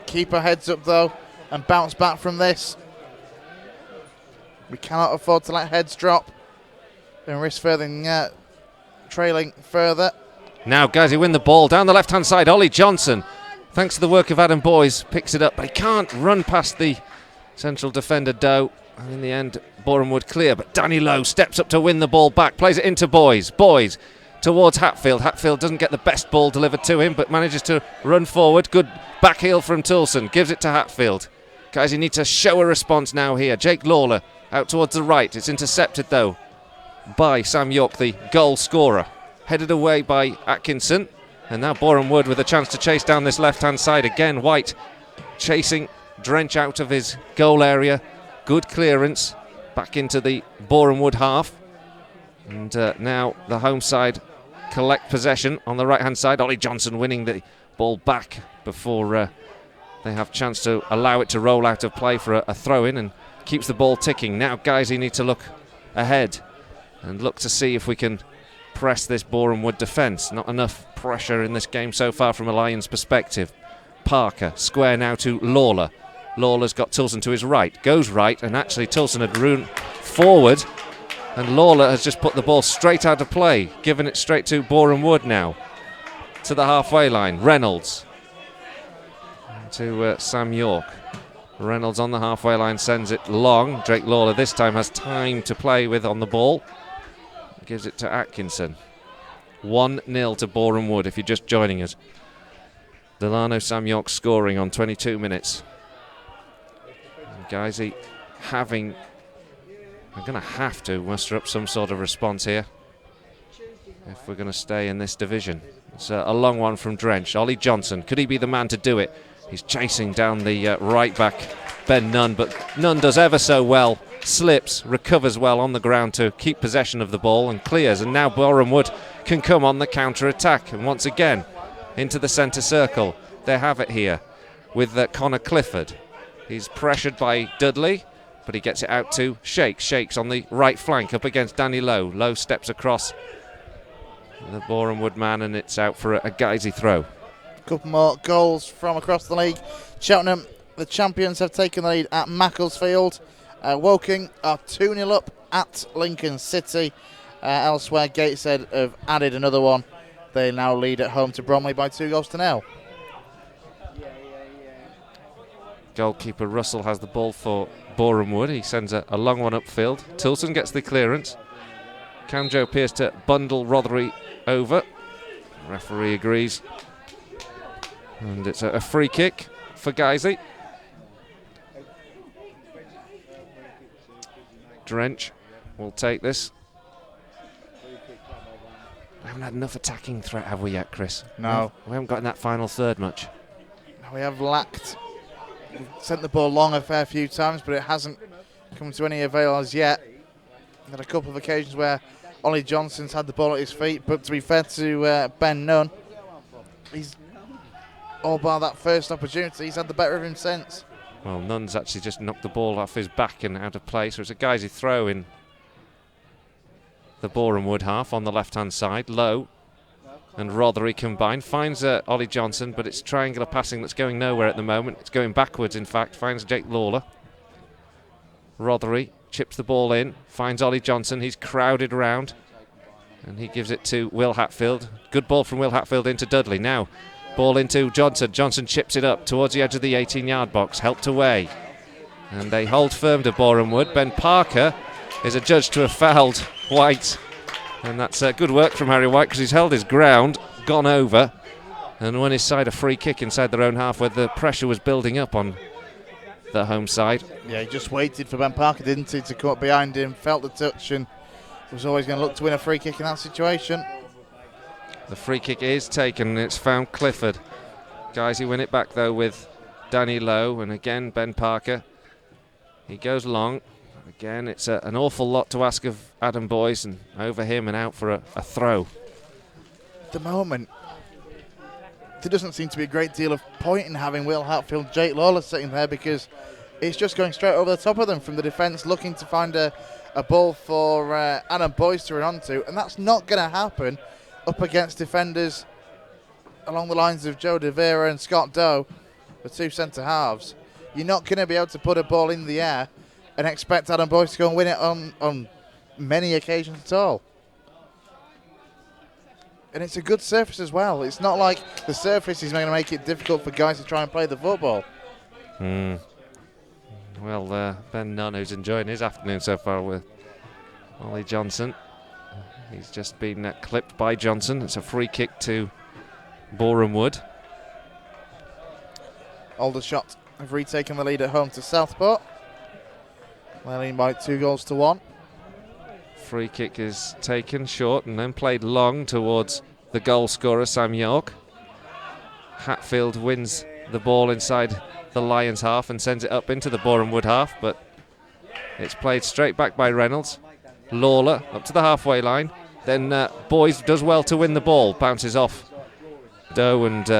keep our heads up, though, and bounce back from this. We cannot afford to let heads drop and risk further trailing further. Now Guiseley win the ball down the left-hand side. Ollie Johnson, thanks to the work of Adam Boyes, picks it up, but he can't run past the central defender Doe. And in the end, Boreham Wood clear, but Danny Lowe steps up to win the ball back, plays it into Boyes. Boyes towards Hatfield. Hatfield doesn't get the best ball delivered to him, but manages to run forward. Good back heel from Toulson, gives it to Hatfield. Guys, you need to show a response now here. Jake Lawler out towards the right. It's intercepted, though, by Sam York, the goal scorer. Headed away by Atkinson. And now Boreham Wood with a chance to chase down this left-hand side. Again, White chasing Drench out of his goal area. Good clearance back into the Boreham Wood half. And now the home side collect possession on the right-hand side. Ollie Johnson winning the ball back before they have chance to allow it to roll out of play for a throw-in, and keeps the ball ticking. Now guys, you need to look ahead and look to see if we can press this Boreham Wood defence. Not enough pressure in this game so far from a Lions perspective. Parker, square now to Lawler. Lawler's got Toulson to his right, goes right, and actually Toulson had run forward, and Lawler has just put the ball straight out of play, giving it straight to Boreham Wood now, to the halfway line. Reynolds to Sam York. Reynolds on the halfway line sends it long. Drake Lawler this time has time to play with on the ball. Gives it to Atkinson. 1-0 to Boreham Wood if you're just joining us. Delano Sam York scoring on 22 minutes. Guiseley I'm going to have to muster up some sort of response here if we're going to stay in this division. It's a long one from Drench. Ollie Johnson, could he be the man to do it? He's chasing down the right back, Ben Nunn, but Nunn does ever so well. Slips, recovers well on the ground to keep possession of the ball and clears. And now Boreham Wood can come on the counter-attack. And once again, into the centre circle. They have it here with Connor Clifford. He's pressured by Dudley, but he gets it out to Shakes. Shakes on the right flank up against Danny Lowe. Lowe steps across the Boreham Wood man, and it's out for a Guiseley throw. Couple more goals from across the league. Cheltenham, the champions, have taken the lead at Macclesfield. Woking are 2-0 up at Lincoln City. Elsewhere, Gateshead have added another one. They now lead at home to Bromley by 2-0. Goalkeeper Russell has the ball for Boreham Wood. He sends a long one upfield. Tilson gets the clearance. Camjo appears to bundle Rothery over. Referee agrees. And it's a free kick for Guiseley. Drench will take this. We haven't had enough attacking threat, have we yet, Chris? No. We haven't got in that final third much. We have lacked. We've sent the ball long a fair few times, but it hasn't come to any avail as yet. We've had a couple of occasions where Ollie Johnson's had the ball at his feet, but to be fair to Ben Nunn, he's all bar that first opportunity, he's had the better of him since. Well, Nunn's actually just knocked the ball off his back and out of play, so it's a Guiseley throw in the Boreham Wood half on the left-hand side. Lowe and Rothery combined. Finds Ollie Johnson, but it's triangular passing that's going nowhere at the moment. It's going backwards, in fact. Finds Jake Lawler. Rothery chips the ball in. Finds Ollie Johnson. He's crowded around. And he gives it to Will Hatfield. Good ball from Will Hatfield into Dudley. Now, ball into Johnson. Johnson chips it up towards the edge of the 18-yard box. Helped away. And they hold firm to Boreham Wood. Ben Parker is adjudged to have fouled White. And that's good work from Harry White, because he's held his ground, gone over, and won his side a free kick inside their own half where the pressure was building up on the home side. Yeah, he just waited for Ben Parker, didn't he, to come up behind him, felt the touch, and was always going to look to win a free kick in that situation. The free kick is taken, and it's found Clifford. Guiseley win it back, though, with Danny Lowe, and again, Ben Parker. He goes long. Again, it's an awful lot to ask of Adam Boyce, and over him and out for a throw. At the moment, there doesn't seem to be a great deal of point in having Will Hatfield, Jake Lawler sitting there, because it's just going straight over the top of them from the defence, looking to find a ball for Adam Boyce to run onto, and that's not going to happen up against defenders along the lines of Joe De Vera and Scott Doe, the two centre halves. You're not going to be able to put a ball in the air and expect Adam Boyce to go and win it on many occasions at all. And it's a good surface as well. It's not like the surface is going to make it difficult for guys to try and play the football. Well, Ben Nunn, who's enjoying his afternoon so far with Ollie Johnson. He's just been clipped by Johnson. It's a free kick to Boreham Wood. Aldershot have retaken the lead at home to Southport. Leading by 2-1. Free kick is taken short and then played long towards the goal scorer, Sam York. Hatfield wins the ball inside the Lions half and sends it up into the Boreham Wood half, but it's played straight back by Reynolds. Lawler up to the halfway line. Then Boyce does well to win the ball. Bounces off Doe, and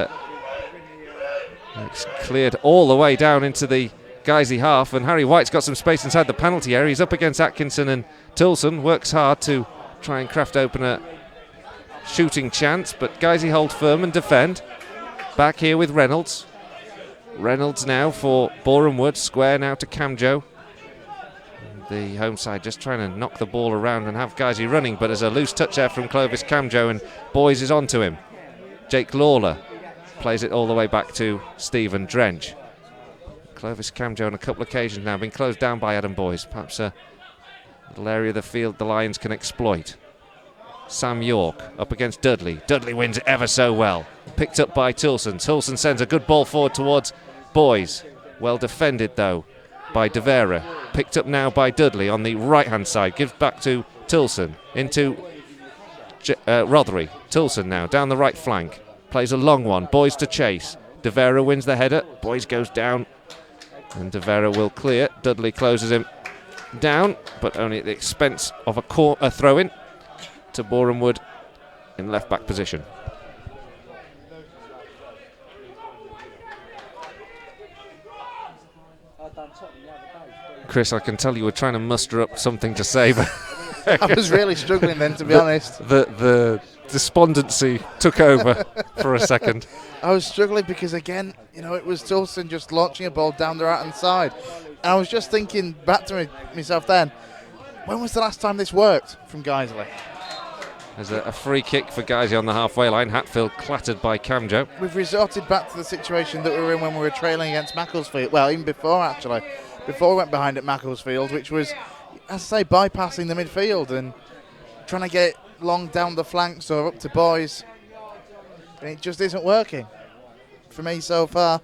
it's cleared all the way down into the Guiseley half, and Harry White's got some space inside the penalty area. He's up against Atkinson, and Tilson works hard to try and craft open a shooting chance, but Guiseley hold firm and defend. Back here with Reynolds. Reynolds now for Boreham Wood. Square now to Camjo. The home side just trying to knock the ball around and have Guiseley running, but there's a loose touch there from Clovis Camjo, and Boyce is onto him. Jake Lawler plays it all the way back to Stephen Drench. Clovis Camjo on a couple of occasions now been closed down by Adam Boyce. Perhaps a little area of the field the Lions can exploit. Sam York up against Dudley. Dudley wins it ever so well. Picked up by Tilson. Tilson sends a good ball forward towards Boyce. Well defended though by De Vera. Picked up now by Dudley on the right-hand side. Gives back to Tilson. Into Rothery. Tilson now down the right flank. Plays a long one. Boys to chase. De Vera wins the header. Boys goes down. And De Vera will clear. Dudley closes him down, but only at the expense of a throw-in to Boreham Wood in left-back position. Chris, I can tell you were trying to muster up something to say, but I was really struggling then, to be honest. The despondency took over for a second. I was struggling because, again, it was Tilson just launching a ball down the right-hand side. And I was just thinking back to myself then, when was the last time this worked from Guiseley? There's a free kick for Guiseley on the halfway line. Hatfield clattered by Camjo. We've resorted back to the situation that we were in when we were trailing against Macclesfield. Well, even before, actually. Before we went behind at Macclesfield, which was, as I say, bypassing the midfield and trying to get it long down the flanks or up to boys. And it just isn't working for me so far.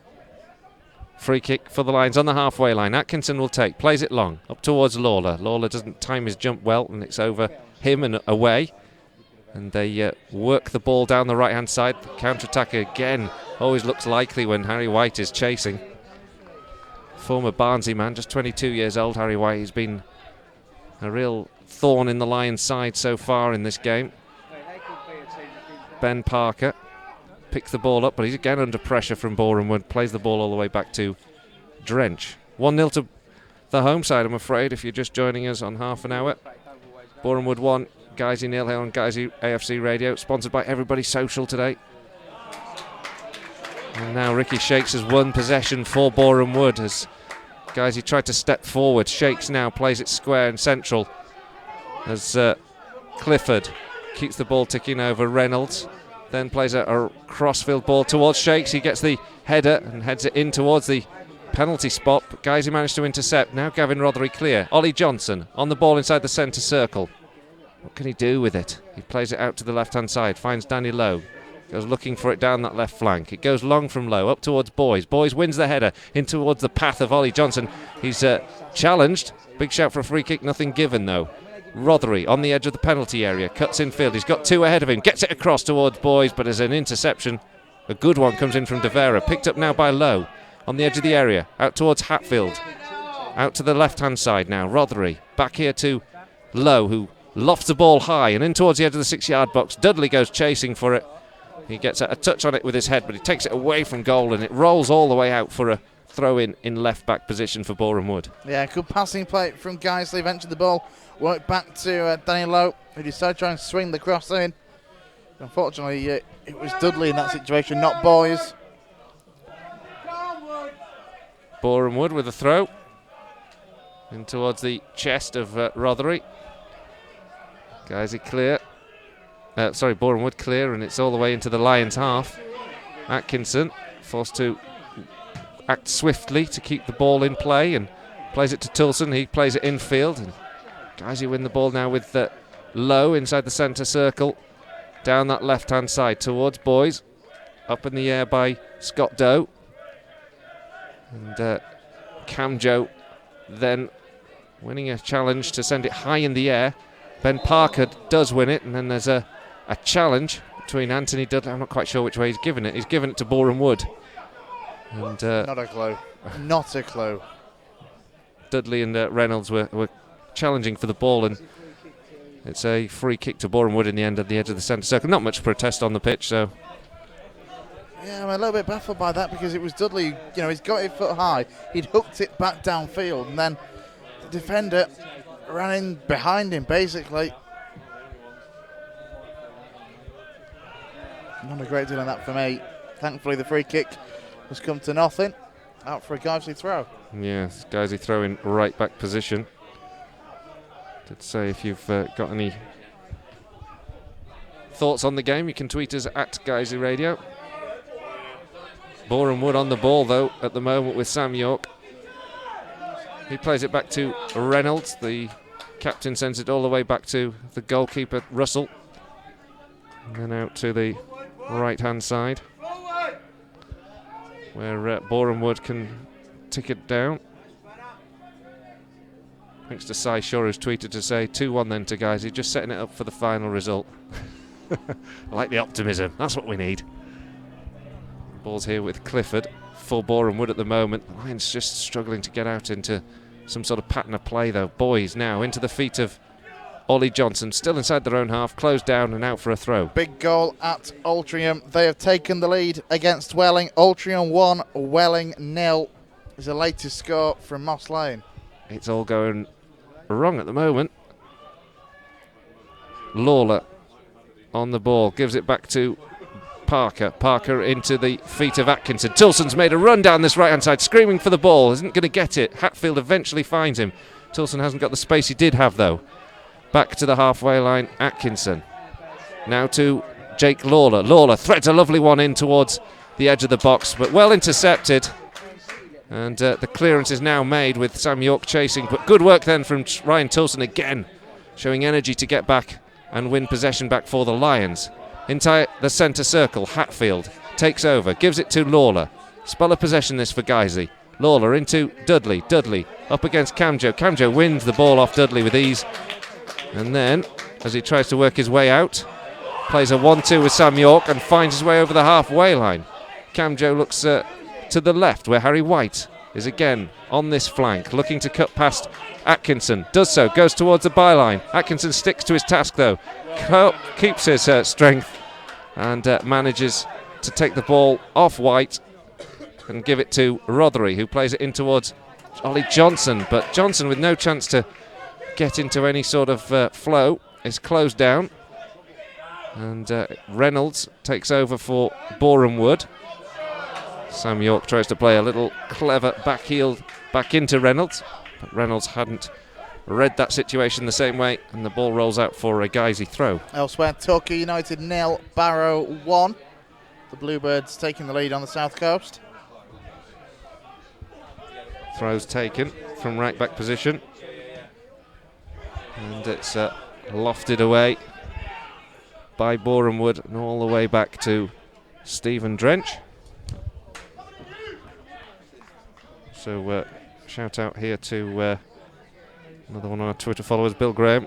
Free kick for the Lions on the halfway line. Atkinson will take, plays it long, up towards Lawler. Lawler doesn't time his jump well, and it's over him and away. And they work the ball down the right-hand side. The counter-attack again always looks likely when Harry White is chasing. Former Barnsley man, just 22 years old, Harry White. He's been a real thorn in the Lions' side so far in this game. Ben Parker picks the ball up, but he's again under pressure from Boreham Wood. Plays the ball all the way back to Drench. 1-0 to the home side, I'm afraid, if you're just joining us on half an hour. Boreham Wood 1, Guiseley 0 here on Guiseley AFC Radio, sponsored by Everybody Social today. And now Ricky Shakes has won possession for Boreham Wood as Guiseley tried to step forward. Shakes now plays it square and central as Clifford keeps the ball ticking over Reynolds. Then plays a crossfield ball towards Shakes. He gets the header and heads it in towards the penalty spot. But Guiseley managed to intercept. Now Gavin Rothery clear. Ollie Johnson on the ball inside the centre circle. What can he do with it? He plays it out to the left-hand side. Finds Danny Lowe. Goes looking for it down that left flank. It goes long from Lowe up towards Boys. Boys wins the header in towards the path of Ollie Johnson. He's challenged. Big shout for a free kick. Nothing given though. Rothery on the edge of the penalty area. Cuts in field. He's got two ahead of him. Gets it across towards Boys, but as an interception, a good one comes in from De Vera. Picked up now by Lowe on the edge of the area. Out towards Hatfield. Out to the left-hand side now. Rothery back here to Lowe, who lofts the ball high and in towards the edge of the 6-yard box. Dudley goes chasing for it. He gets a touch on it with his head, but he takes it away from goal and it rolls all the way out for a throw-in left-back position for Boreham Wood. Yeah, good passing play from Guiseley. Eventually the ball worked back to Danny Lowe, who decided to try and swing the cross in. Unfortunately, it was Dudley in that situation, not Boys. Boreham Wood with a throw in towards the chest of Rothery. Guiseley clear. Boreham Wood clear, and it's all the way into the Lions' half. Atkinson forced to act swiftly to keep the ball in play and plays it to Tilson. He plays it infield, and Guiseley win the ball now with Lowe inside the centre circle, down that left-hand side towards Boys, up in the air by Scott Doe, and Camjo then winning a challenge to send it high in the air. Ben Parker does win it, and then there's a challenge between Anthony Dudley. I'm not quite sure which way he's given it. He's given it to Boreham Wood. And not a clue. Not a clue. Dudley and Reynolds were challenging for the ball, and it's a free kick to Boreham Wood in the end at the edge of the centre circle. Not much protest on the pitch, so. Yeah, I'm a little bit baffled by that because it was Dudley, he's got it foot high. He'd hooked it back downfield, and then the defender ran in behind him, basically. Not a great deal on that for me. Thankfully, the free kick has come to nothing. Out for a Guiseley throw. Yes, Guiseley throw in right back position. Did say if you've got any thoughts on the game, you can tweet us at Guiseley Radio. Boreham Wood on the ball, though, at the moment with Sam York. He plays it back to Reynolds. The captain sends it all the way back to the goalkeeper, Russell. And then out to the right-hand side, where Boreham Wood can tick it down. Thanks to Sai Shore, who's tweeted to say 2-1 then to Guiseley, just setting it up for the final result. I like the optimism, that's what we need. Ball's here with Clifford for Boreham Wood at the moment. The Lions just struggling to get out into some sort of pattern of play though. Boys now into the feet of Ollie Johnson, still inside their own half, closed down and out for a throw. Big goal at Altrincham. They have taken the lead against Welling. Altrincham 1, Welling 0 is the latest score from Moss Lane. It's all going wrong at the moment. Lawler on the ball, gives it back to Parker. Parker into the feet of Atkinson. Tilson's made a run down this right hand side, screaming for the ball, isn't going to get it. Hatfield eventually finds him. Tilson hasn't got the space he did have though. Back to the halfway line, Atkinson. Now to Jake Lawler. Lawler threads a lovely one in towards the edge of the box, but well intercepted. And the clearance is now made with Sam York chasing. But good work then from Ryan Tilson again, showing energy to get back and win possession back for the Lions. Into the centre circle, Hatfield takes over, gives it to Lawler. Spell of possession this for Guiseley. Lawler into Dudley. Dudley up against Camjo. Camjo wins the ball off Dudley with ease. And then, as he tries to work his way out, plays a 1-2 with Sam York and finds his way over the halfway line. Camjo looks to the left, where Harry White is again on this flank, looking to cut past Atkinson. Does so, goes towards the byline. Atkinson sticks to his task though, keeps his strength and manages to take the ball off White and give it to Rothery, who plays it in towards Ollie Johnson. But Johnson, with no chance to get into any sort of flow, is closed down. And Reynolds takes over for Boreham Wood. Sam York tries to play a little clever back heel back into Reynolds, but Reynolds hadn't read that situation the same way, and the ball rolls out for a Guiseley throw. Elsewhere, Torquay United 0, Barrow 1. The Bluebirds taking the lead on the south coast. Throws taken from right back position, and it's lofted away by Boreham Wood and all the way back to Stephen Drench. So shout out here to another one of our Twitter followers, Bill Graham.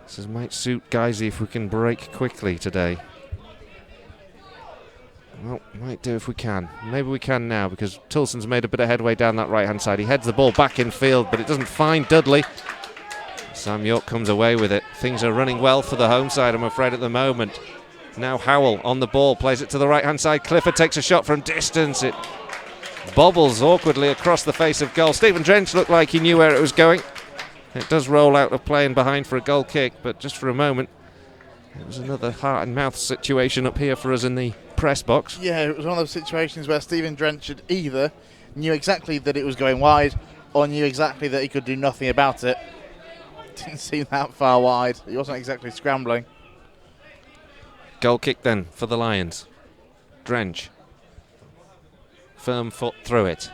Says, might suit Guiseley if we can break quickly today. Well, might do if we can. Maybe we can now, because Tilson's made a bit of headway down that right hand side. He heads the ball back in field, but it doesn't find Dudley. Sam York comes away with it. Things are running well for the home side, I'm afraid, at the moment. Now Howell on the ball, plays it to the right hand side. Clifford takes a shot from distance. It bobbles awkwardly across the face of goal. Stephen Drench looked like he knew where it was going. It does roll out of play and behind for a goal kick, but just for a moment, it was another heart and mouth situation up here for us in the press box. Yeah, it was one of those situations where Stephen Drench had either knew exactly that it was going wide or knew exactly that he could do nothing about it. Didn't seem that far wide. He wasn't exactly scrambling. Goal kick then for the Lions. Drench. Firm foot through it.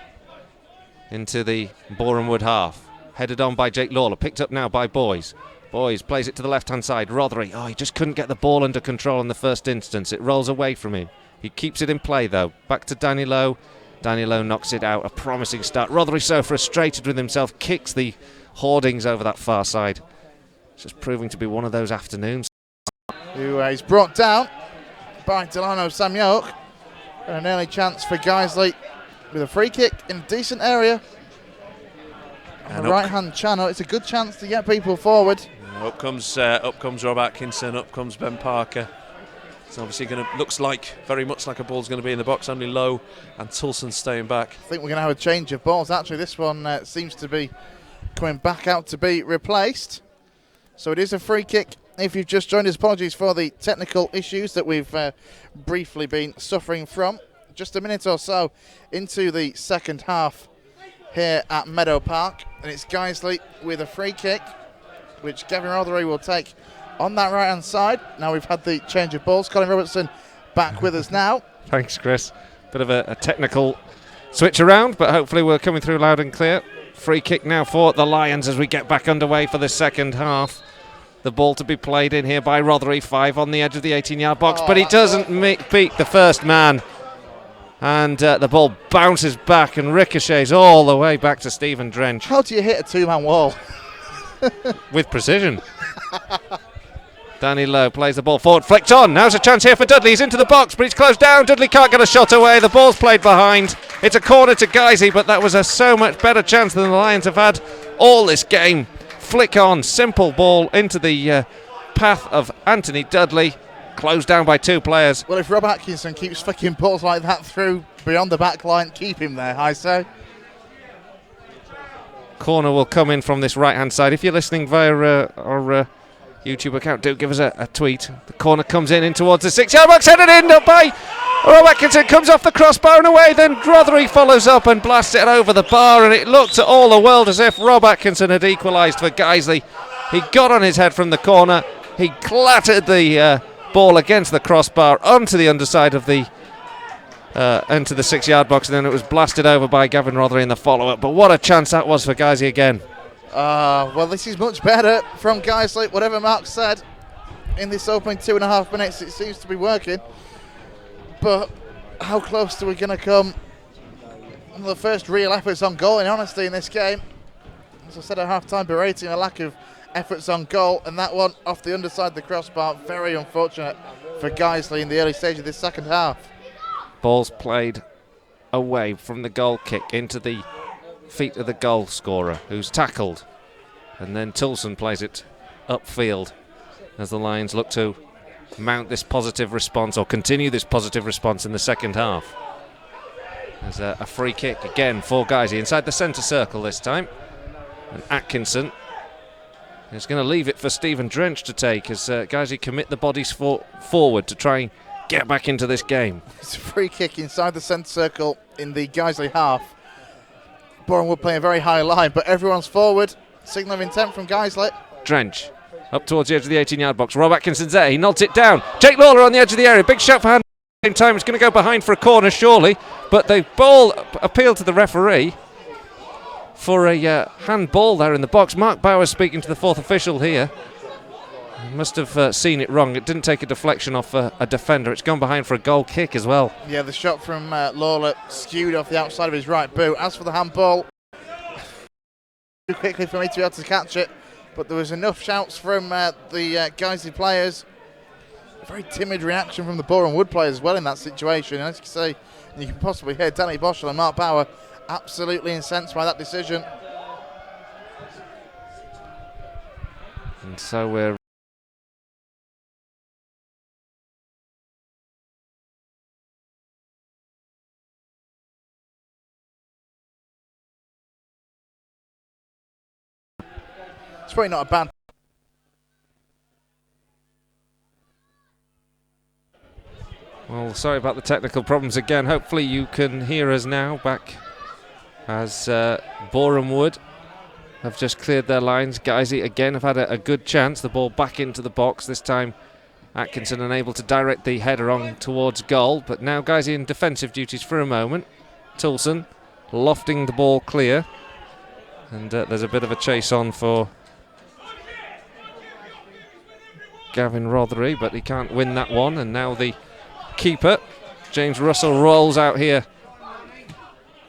Into the Boreham Wood half. Headed on by Jake Lawler. Picked up now by Boys. Boys plays it to the left-hand side. Rothery. Oh, he just couldn't get the ball under control in the first instance. It rolls away from him. He keeps it in play, though. Back to Danny Lowe. Danny Lowe knocks it out. A promising start. Rothery, so frustrated with himself, kicks the hoardings over that far side. It's just proving to be one of those afternoons. Who is brought down by Delano Sam York. And an early chance for Guiseley with a free kick in a decent area. On the right-hand channel, it's a good chance to get people forward. Up comes Rob Atkinson, up comes Ben Parker. It's obviously looks like very much like a ball's going to be in the box, only Low and Tilson staying back. I think we're going to have a change of balls. Actually, this one seems to be coming back out to be replaced. So it is a free kick. If you've just joined us, apologies for the technical issues that we've briefly been suffering from. Just a minute or so into the second half here at Meadow Park, and it's Guiseley with a free kick, which Gavin Rothery will take on that right hand side. Now we've had the change of balls. Colin Robertson back with us now. Thanks, Chris. Bit of a technical switch around, but hopefully we're coming through loud and clear. Free kick now for the Lions as we get back underway for the second half. The ball to be played in here by Rothery, 5 on the edge of the 18-yard box, but he doesn't beat the first man. And the ball bounces back and ricochets all the way back to Stephen Drench. How do you hit a two-man wall? With precision. Danny Lowe plays the ball forward, flicked on. Now's a chance here for Dudley. He's into the box, but he's closed down. Dudley can't get a shot away. The ball's played behind. It's a corner to Guiseley, but that was a so much better chance than the Lions have had all this game. Flick on, simple ball into the path of Anthony Dudley. Closed down by 2 players. Well, if Rob Atkinson keeps flicking balls like that through beyond the back line, keep him there, I say. Corner will come in from this right-hand side. If you're listening via our YouTube account, do give us a tweet. The corner comes in towards the 6-yard box, headed in by Rob Atkinson, comes off the crossbar and away, then Rothery follows up and blasts it over the bar, and it looked to all the world as if Rob Atkinson had equalised for Guiseley. He got on his head from the corner, he clattered the ball against the crossbar onto the underside of the into the 6-yard box, and then it was blasted over by Gavin Rothery in the follow-up. But what a chance that was for Guiseley again. Well, this is much better from Guiseley. Whatever Mark said in this opening 2.5 minutes, it seems to be working. But how close are we going to come? One of the first real efforts on goal, in honesty, in this game. As I said at half-time, berating a lack of efforts on goal, and that one off the underside of the crossbar. Very unfortunate for Guiseley in the early stage of this second half. Ball's played away from the goal kick into the feet of the goal scorer, who's tackled, and then Toulson plays it upfield as the Lions look to mount this positive response, or continue this positive response in the second half. There's a free kick again for Guiseley inside the centre circle this time, and Atkinson is going to leave it for Stephen Drench to take as Guiseley commit the bodies forward to try and get back into this game. It's a free kick inside the centre circle in the Guiseley half. Boreham Wood playing a very high line, but everyone's forward. Signal of intent from Guiseley. Drench up towards the edge of the 18-yard box. Rob Atkinson's there. He nods it down. Jake Lawler on the edge of the area. Big shot for hand. At the same time, it's going to go behind for a corner, surely. But the ball appealed to the referee for a handball there in the box. Mark Bowers speaking to the 4th official here. He must have seen it wrong. It didn't take a deflection off a defender. It's gone behind for a goal kick as well. Yeah, the shot from Lawler skewed off the outside of his right boot. As for the handball, too quickly for me to be able to catch it, but there was enough shouts from the Guiseley players. A very timid reaction from the Boreham Wood players as well in that situation. And as you can see, you can possibly hear Danny Boschel and Mark Bauer absolutely incensed by that decision. And so we're it's probably not a bad. Well, sorry about the technical problems again. Hopefully you can hear us now back as Boreham Wood have just cleared their lines. Guiseley again have had a good chance. The ball back into the box. This time Atkinson unable to direct the header on towards goal. But now Guiseley in defensive duties for a moment. Toulson lofting the ball clear. And there's a bit of a chase on for Gavin Rothery, but he can't win that one. And now the keeper, James Russell, rolls out here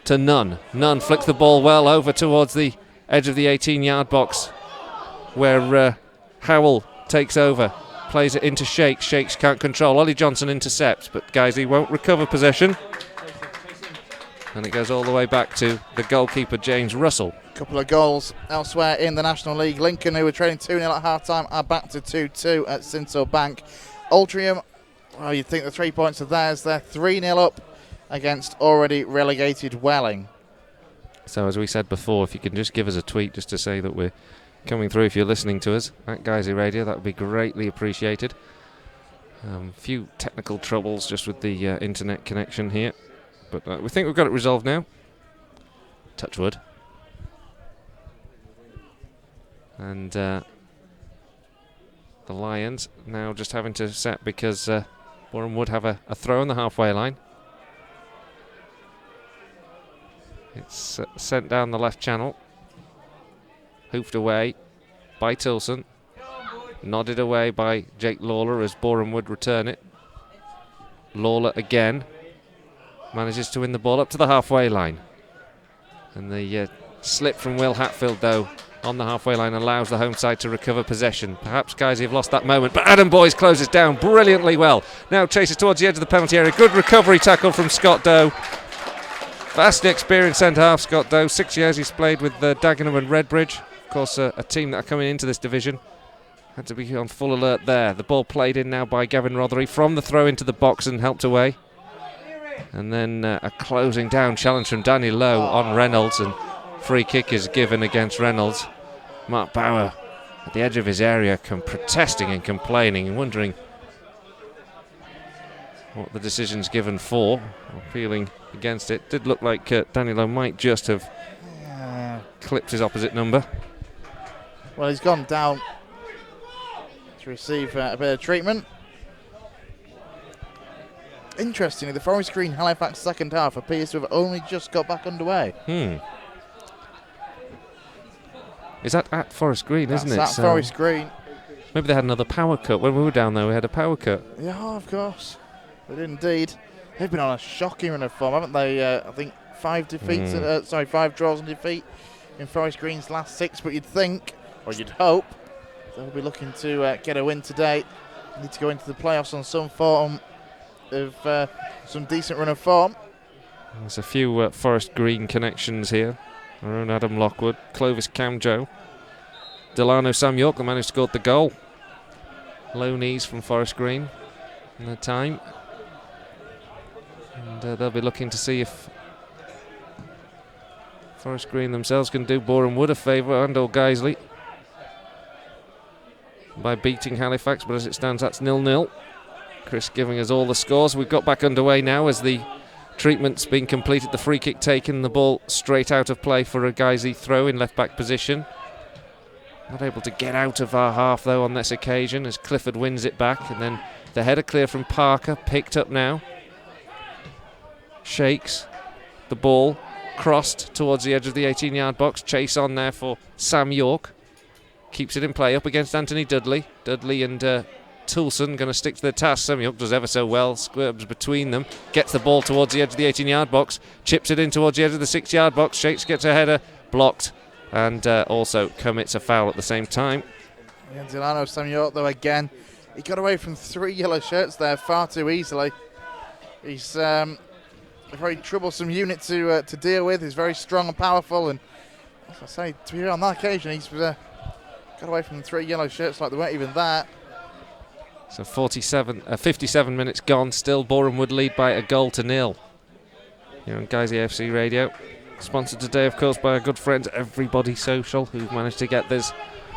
to Nunn. Nunn flicks the ball well over towards the edge of the 18-yard box, where Howell takes over, plays it into Shakes. Shakes can't control. Ollie Johnson intercepts, but Guiseley won't recover possession. And it goes all the way back to the goalkeeper, James Russell. A couple of goals elsewhere in the National League. Lincoln, who were trailing 2-0 at half-time, are back to 2-2 at Sinto Bank. Altrincham, well, you'd think the 3 points are theirs. They're 3-0 up against already relegated Welling. So as we said before, if you can just give us a tweet just to say that we're coming through if you're listening to us at Guiseley Radio, that would be greatly appreciated. Few technical troubles just with the internet connection here, but we think we've got it resolved now. Touch wood. And the Lions now just having to set because Boreham Wood have a throw on the halfway line. It's sent down the left channel. Hoofed away by Toulson. Nodded away by Jake Lawler as Boreham Wood return it. Lawler again. manages to win the ball up to the halfway line. And the slip from Will Hatfield, though, on the halfway line allows the home side to recover possession. Perhaps Guiseley have lost that moment, but Adam Boyes closes down brilliantly well. Now chases towards the edge of the penalty area. Good recovery tackle from Scott Doe. Vastly experienced centre-half, Scott Doe. 6 years he's played with Dagenham and Redbridge. Of course, a team that are coming into this division. Had to be on full alert there. The ball played in now by Gavin Rothery from the throw into the box and helped away. And then a closing down challenge from Danny Lowe on Reynolds, and free kick is given against Reynolds. Mark Bauer at the edge of his area protesting and complaining and wondering what the decision's given for, or appealing against it. Did look like Danny Lowe might just have clipped his opposite number. Well, he's gone down to receive a bit of treatment. Interestingly, the Forest Green Halifax second half appears to have only just got back underway. Is that at Forest Green, isn't it? That's at Forest Green. Maybe they had another power cut. When we were down there, we had a power cut. Yeah, of course. They did indeed. They've been on a shocking run of form, haven't they? I think 5 draws and defeat in Forest Green's last 6. But you'd think, or you'd hope, they'll be looking to get a win today. Need to go into the playoffs on some form of some decent run of form. There's a few Forest Green connections here. Our own Adam Lockwood, Clovis Camjo, Delano Sam York, the man who scored the goal. Low knees from Forest Green in the time. And they'll be looking to see if Forest Green themselves can do Boreham Wood a favour, and or Guiseley, by beating Halifax, but as it stands that's 0-0. Chris giving us all the scores. We've got back underway now as the treatment's been completed, the free kick taken, the ball straight out of play for a Guiseley throw in left back position. Not able to get out of our half though on this occasion as Clifford wins it back, and then the header clear from Parker, picked up now. Shakes the ball, crossed towards the edge of the 18-yard box, chase on there for Sam York. Keeps it in play up against Anthony Dudley. Dudley and Toulson going to stick to the task. Sam York does ever so well, squirms between them, gets the ball towards the edge of the 18-yard box, chips it in towards the edge of the 6-yard box. Shakes gets a header, blocked, and also commits a foul at the same time. Yeah, Delano Sam York, though, again, he got away from 3 yellow shirts there far too easily. He's a very troublesome unit to deal with. He's very strong and powerful, and as I say, to be on that occasion, he's got away from 3 yellow shirts like they weren't even that. So 57 minutes gone, still Boreham Wood lead by a goal to 0. Here on Guiseley AFC Radio. Sponsored today, of course, by our good friends Everybody Social, who've managed to get this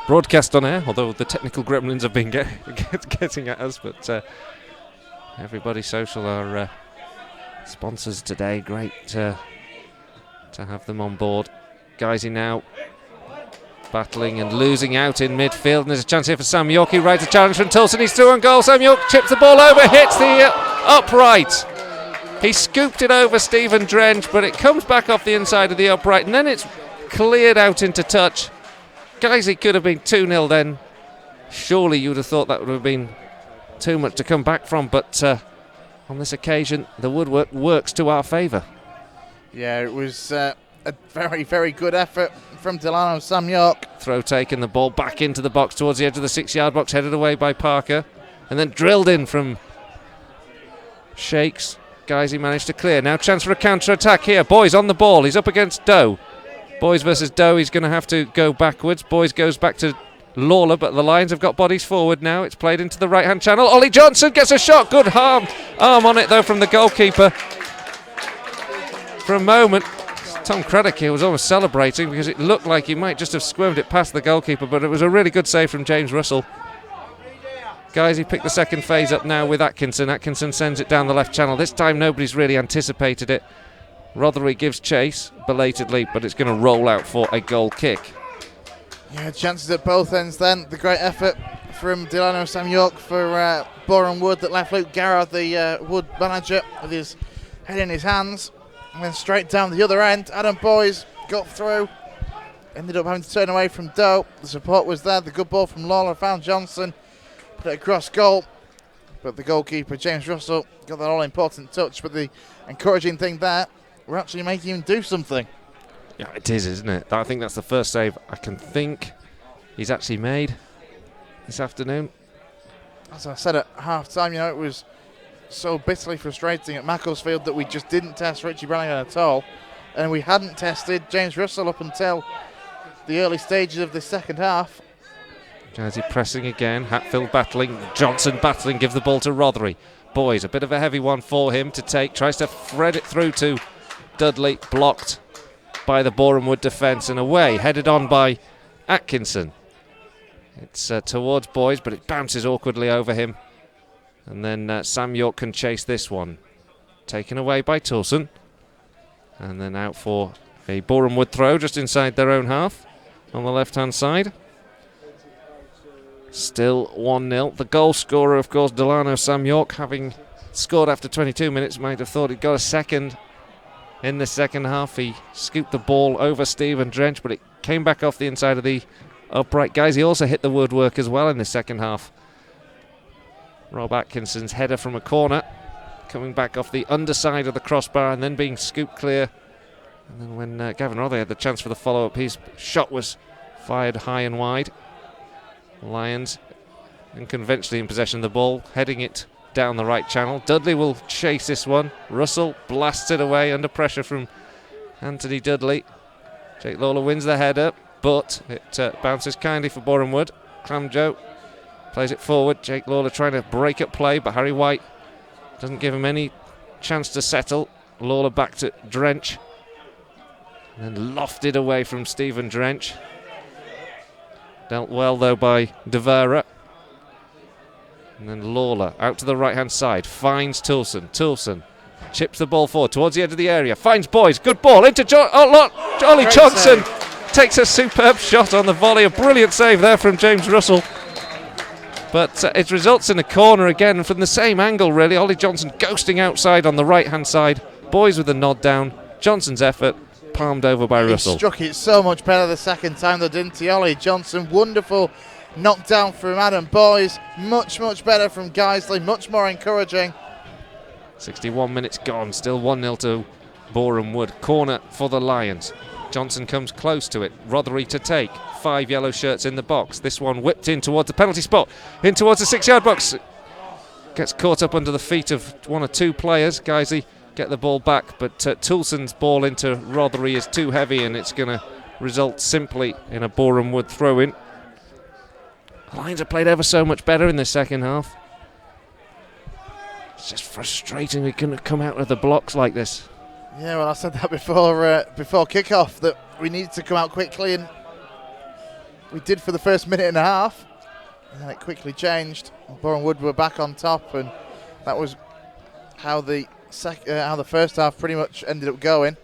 broadcast on air, although the technical gremlins have been getting at us. But Everybody Social are sponsors today. Great to have them on board. Guiseley now battling and losing out in midfield, and there's a chance here for Sam York. He rides a challenge from Toulson. He's through on goal. Sam York chips the ball over, hits the upright. He scooped it over Stephen Drench, but it comes back off the inside of the upright, and then it's cleared out into touch. Guiseley could have been 2-0 then. Surely you'd have thought that would have been too much to come back from, but on this occasion the woodwork works to our favour. Yeah, it was a very, very good effort from Delano Sam York. Throw taken, the ball back into the box towards the edge of the 6-yard box, headed away by Parker, and then drilled in from Shakes. Guiseley managed to clear. Now chance for a counter-attack here. Boyes on the ball. He's up against Doe. Boyes versus Doe. He's going to have to go backwards. Boyes goes back to Lawler, but the Lions have got bodies forward now. It's played into the right-hand channel. Ollie Johnson gets a shot. Good arm on it, though, from the goalkeeper. For a moment, Tom Craddock here was almost celebrating because it looked like he might just have squirmed it past the goalkeeper, but it was a really good save from James Russell. Guiseley picked the second phase up now with Atkinson. Atkinson sends it down the left channel. This time nobody's really anticipated it. Rothery gives chase belatedly, but it's going to roll out for a goal kick. Yeah, chances at both ends then. The great effort from Delano Sam York for Boreham Wood that left Luke Garrard, the Wood manager, with his head in his hands. And then straight down the other end, Adam Boyes got through. Ended up having to turn away from Doe. The support was there. The good ball from Lawler found Johnson. Put it across goal. But the goalkeeper, James Russell, got that all-important touch. But the encouraging thing there, we're actually making him do something. Yeah, it is, isn't it? I think that's the first save I can think he's actually made this afternoon. As I said at half-time, it was so bitterly frustrating at Macclesfield that we just didn't test Richie Brannigan at all. And we hadn't tested James Russell up until the early stages of the second half. Jersey pressing again, Hatfield battling, Johnson battling, give the ball to Rothery. Boys, a bit of a heavy one for him to take, tries to thread it through to Dudley, blocked by the Boreham Wood defence and away, headed on by Atkinson. It's towards Boys, but it bounces awkwardly over him. And then Sam York can chase this one. Taken away by Toulson. And then out for a Boreham Wood throw just inside their own half on the left-hand side. Still 1-0. The goal scorer, of course, Delano Sam York, having scored after 22 minutes, might have thought he'd got a second in the second half. He scooped the ball over Stephen Drench, but it came back off the inside of the upright guys. He also hit the woodwork as well in the second half. Rob Atkinson's header from a corner, coming back off the underside of the crossbar and then being scooped clear. And then when Gavin Rothery had the chance for the follow-up, his shot was fired high and wide. Lions unconventionally in possession of the ball, heading it down the right channel. Dudley will chase this one. Russell blasts it away under pressure from Anthony Dudley. Jake Lawler wins the header, but it bounces kindly for Boreham Wood. Clamjo plays it forward. Jake Lawler trying to break up play, but Harry White doesn't give him any chance to settle. Lawler back to Drench. And then lofted away from Stephen Drench. Dealt well, though, by De Vera. And then Lawler out to the right-hand side. Finds Toulson. Toulson chips the ball forward towards the edge of the area. Finds Boys. Good ball into Ollie Johnson. Takes a superb shot on the volley. A brilliant save there from James Russell. But it results in a corner again from the same angle, really. Ollie Johnson ghosting outside on the right-hand side. Boys with a nod down. Johnson's effort palmed over by Russell. He struck it so much better the second time, though, didn't he? Ollie Johnson, wonderful knockdown from Adam Boys. Much, much better from Guiseley. Much more encouraging. 61 minutes gone. Still 1-0 to Boreham Wood. Corner for the Lions. Johnson comes close to it. Rothery to take. 5 yellow shirts in the box. This one whipped in towards the penalty spot. In towards the 6-yard box. Gets caught up under the feet of one or two players. Guiseley get the ball back, but Toulson's ball into Rothery is too heavy and it's going to result simply in a Boreham Wood throw-in. The Lions have played ever so much better in the second half. It's just frustrating we couldn't come out of the blocks like this. Yeah, well, I said that before kick-off, that we needed to come out quickly, and we did for the first minute and a half, and then it quickly changed. Boreham Wood were back on top, and that was how the first half pretty much ended up going.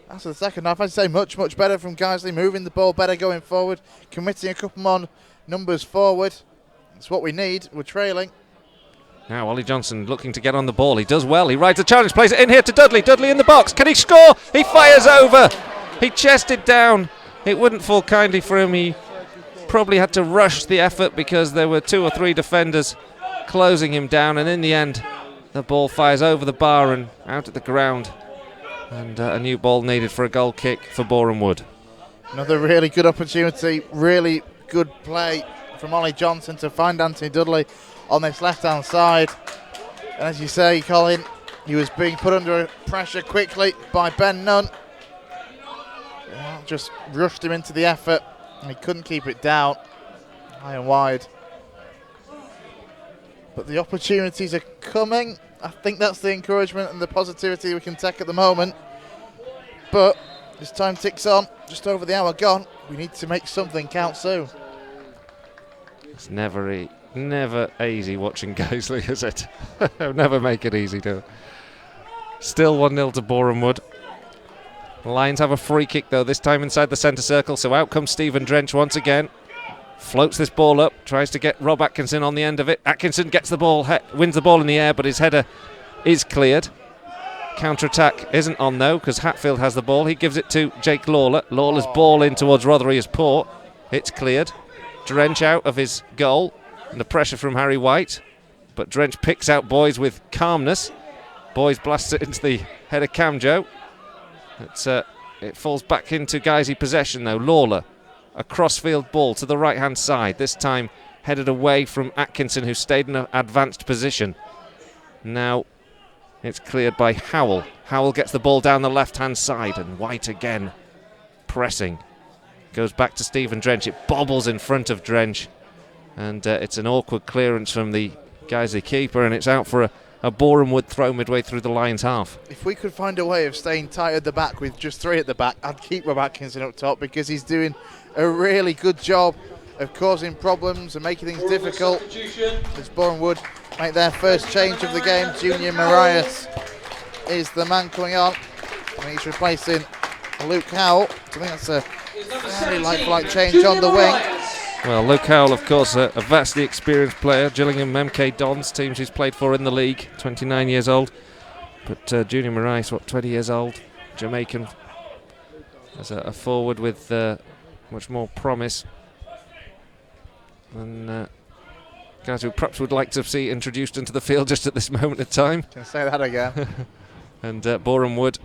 As for the second half, I'd say much, much better from Guiseley, moving the ball better going forward, committing a couple more numbers forward. That's what we need. We're trailing. Now Ollie Johnson looking to get on the ball. He does well. He rides the challenge, plays it in here to Dudley. Dudley in the box. Can he score? He fires over. He chested down. It wouldn't fall kindly for him. He probably had to rush the effort because there were 2 or 3 defenders closing him down, and in the end the ball fires over the bar and out at the ground, and a new ball needed for a goal kick for Boreham Wood. Another really good opportunity, really good play from Ollie Johnson to find Anthony Dudley on this left-hand side. And as you say, Colin, he was being put under pressure quickly by Ben Nunn. Just rushed him into the effort, and he couldn't keep it down, high and wide. But the opportunities are coming. I think that's the encouragement and the positivity we can take at the moment. But as time ticks on, just over the hour gone, we need to make something count soon. It's never easy watching Guiseley, is it? Never make it easy, do it? Still 1-0 to Boreham Wood. The Lions have a free kick, though, this time inside the centre circle. So out comes Stephen Drench once again. Floats this ball up, tries to get Rob Atkinson on the end of it. Atkinson gets the ball, wins the ball in the air, but his header is cleared. Counter-attack isn't on, though, because Hatfield has the ball. He gives it to Jake Lawler. Lawler's ball in towards Rothery is poor. It's cleared. Drench out of his goal. And the pressure from Harry White. but Drench picks out Boys with calmness. Boys blasts it into the head of Camjo. It falls back into Guiseley possession though. Lawler, a crossfield ball to the right-hand side, this time headed away from Atkinson, who stayed in an advanced position. Now it's cleared by Howell. Howell gets the ball down the left-hand side, and White again pressing. Goes back to Stephen Drench. It bobbles in front of Drench, and it's an awkward clearance from the Guiseley keeper, and it's out for a Boreham Wood throw midway through the Lions' half. If we could find a way of staying tight at the back with just 3 at the back, I'd keep Rob Atkinson up top, because he's doing a really good job of causing problems and making things difficult. As Boreham Wood make their first change of the game, Junior Marias is the man coming on, and he's replacing Luke Howell. I think that's a very like change on the wing. Well, Luke Howell, of course, a vastly experienced player. Gillingham MK Dons, teams he's played for in the league, 29 years old. But Junior Marais, 20 years old, Jamaican, as a forward with much more promise. And guys who perhaps would like to see introduced into the field just at this moment in time. Can I say that again? And Boreham Wood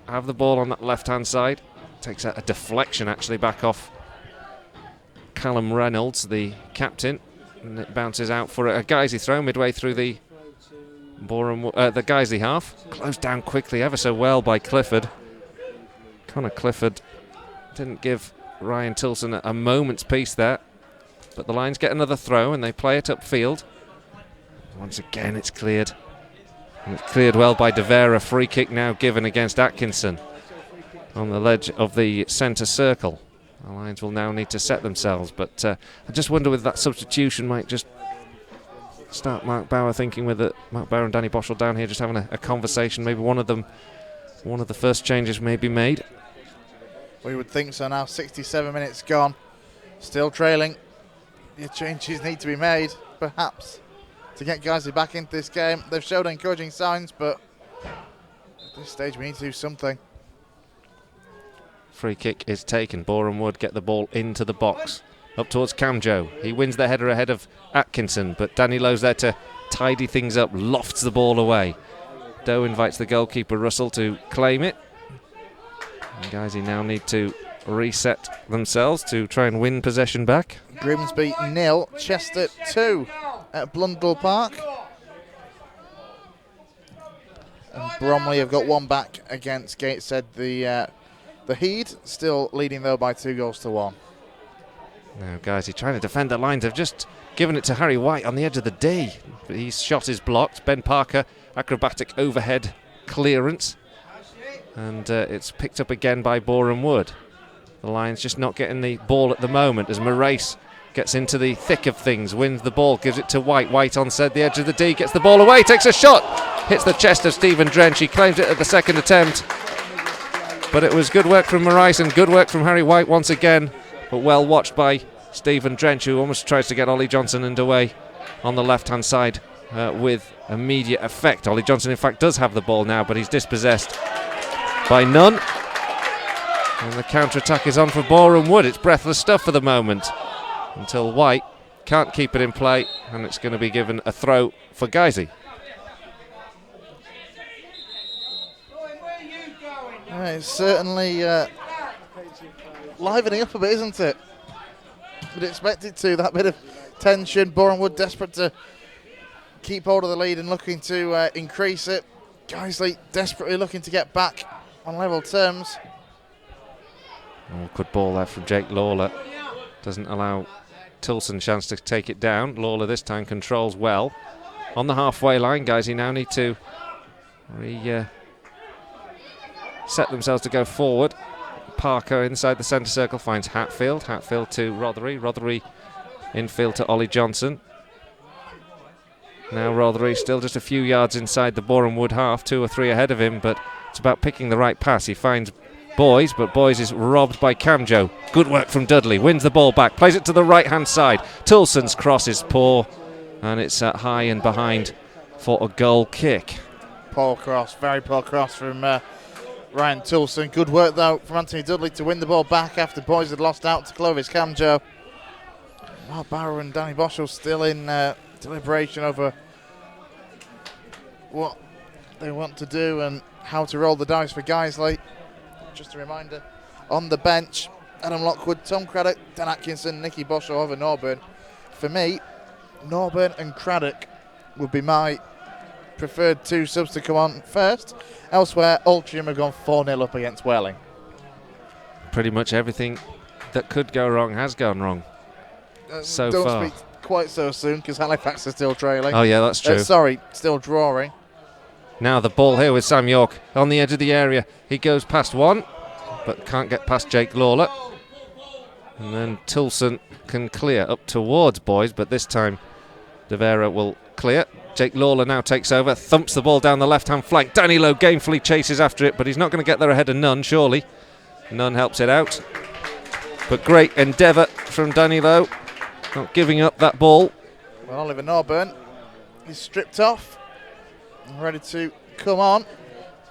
have the ball on that left-hand side. Takes a deflection actually back off Callum Reynolds, the captain, and it bounces out for a Guiseley throw midway through the the Guiseley half. Closed down quickly, ever so well by Clifford. Connor Clifford didn't give Ryan Tilson a moment's peace there, but the Lions get another throw and they play it upfield. Once again it's cleared, and it's cleared well by De Vera. Free kick now given against Atkinson on the ledge of the centre circle. The Lions will now need to set themselves, but I just wonder whether that substitution might just start Mark Bauer thinking with it. Mark Bauer and Danny Boschel down here just having a conversation. Maybe one of the first changes may be made. We would think so now. 67 minutes gone, still trailing. Your changes need to be made, perhaps, to get Guiseley back into this game. They've showed encouraging signs, but at this stage we need to do something. Free kick is taken. Boreham Wood get the ball into the box. Up towards Camjo. He wins the header ahead of Atkinson, but Danny Lowe's there to tidy things up, lofts the ball away. Doe invites the goalkeeper Russell to claim it. And Guiseley now need to reset themselves to try and win possession back. Grimsby 0, Chester 2 at Blundell Park. And Bromley have got one back against Gateshead. The Heed still leading though by 2-1. Now Guiseley trying to defend the lines. They've just given it to Harry White on the edge of the D, but his shot is blocked. Ben Parker, acrobatic overhead clearance, and it's picked up again by Boreham Wood. The Lions just not getting the ball at the moment as Marais gets into the thick of things, wins the ball, gives it to White. White onside the edge of the D, gets the ball away, takes a shot, hits the chest of Stephen Drench. He claims it at the second attempt, but it was good work from Marais and good work from Harry White once again, but well watched by Stephen Drench, who almost tries to get Ollie Johnson underway on the left-hand side with immediate effect. Ollie Johnson, in fact, does have the ball now, but he's dispossessed by Nunn. And the counter-attack is on for Boreham Wood. It's breathless stuff for the moment until White can't keep it in play, and it's going to be given a throw for Guiseley. It's certainly livening up a bit, isn't it? Would expect it to. That bit of tension. Boreham Wood desperate to keep hold of the lead and looking to increase it. Guiseley desperately looking to get back on level terms. Good ball there from Jake Lawler. Doesn't allow Tilson a chance to take it down. Lawler this time controls well. On the halfway line, guys, you now need to set themselves to go forward. Parker inside the centre circle finds Hatfield. Hatfield to Rothery. Rothery infield to Ollie Johnson. Now Rothery still just a few yards inside the Boreham Wood half, 2 or 3 ahead of him, but it's about picking the right pass. He finds Boys, but Boys is robbed by Camjo. Good work from Dudley. Wins the ball back. Plays it to the right-hand side. Tilson's cross is poor, and it's high and behind for a goal kick. Poor cross. Very poor cross from Ryan Tilson. Good work, though, from Anthony Dudley to win the ball back after Boys had lost out to Clovis Camjo. Mark Barrow and Danny Boschel still in deliberation over what they want to do and how to roll the dice for Guiseley. Just a reminder, on the bench, Adam Lockwood, Tom Craddock, Dan Atkinson, Nicky Bosch over Norburn. For me, Norburn and Craddock would be my preferred 2 subs to come on first. Elsewhere, Altrincham have gone 4-0 up against Welling. Pretty much everything that could go wrong has gone wrong so don't far. Speak quite so soon because Halifax are still trailing. Oh yeah, that's true. Still drawing. Now the ball here with Sam York on the edge of the area. He goes past one, but can't get past Jake Lawler. And then Toulson can clear up towards Boys, but this time De Vera will clear. Jake Lawler now takes over, thumps the ball down the left-hand flank. Danny Lowe gamefully chases after it, but he's not going to get there ahead of Nunn, surely. Nunn helps it out. But great endeavour from Danny Lowe, not giving up that ball. Well, Oliver Norburn is stripped off and ready to come on.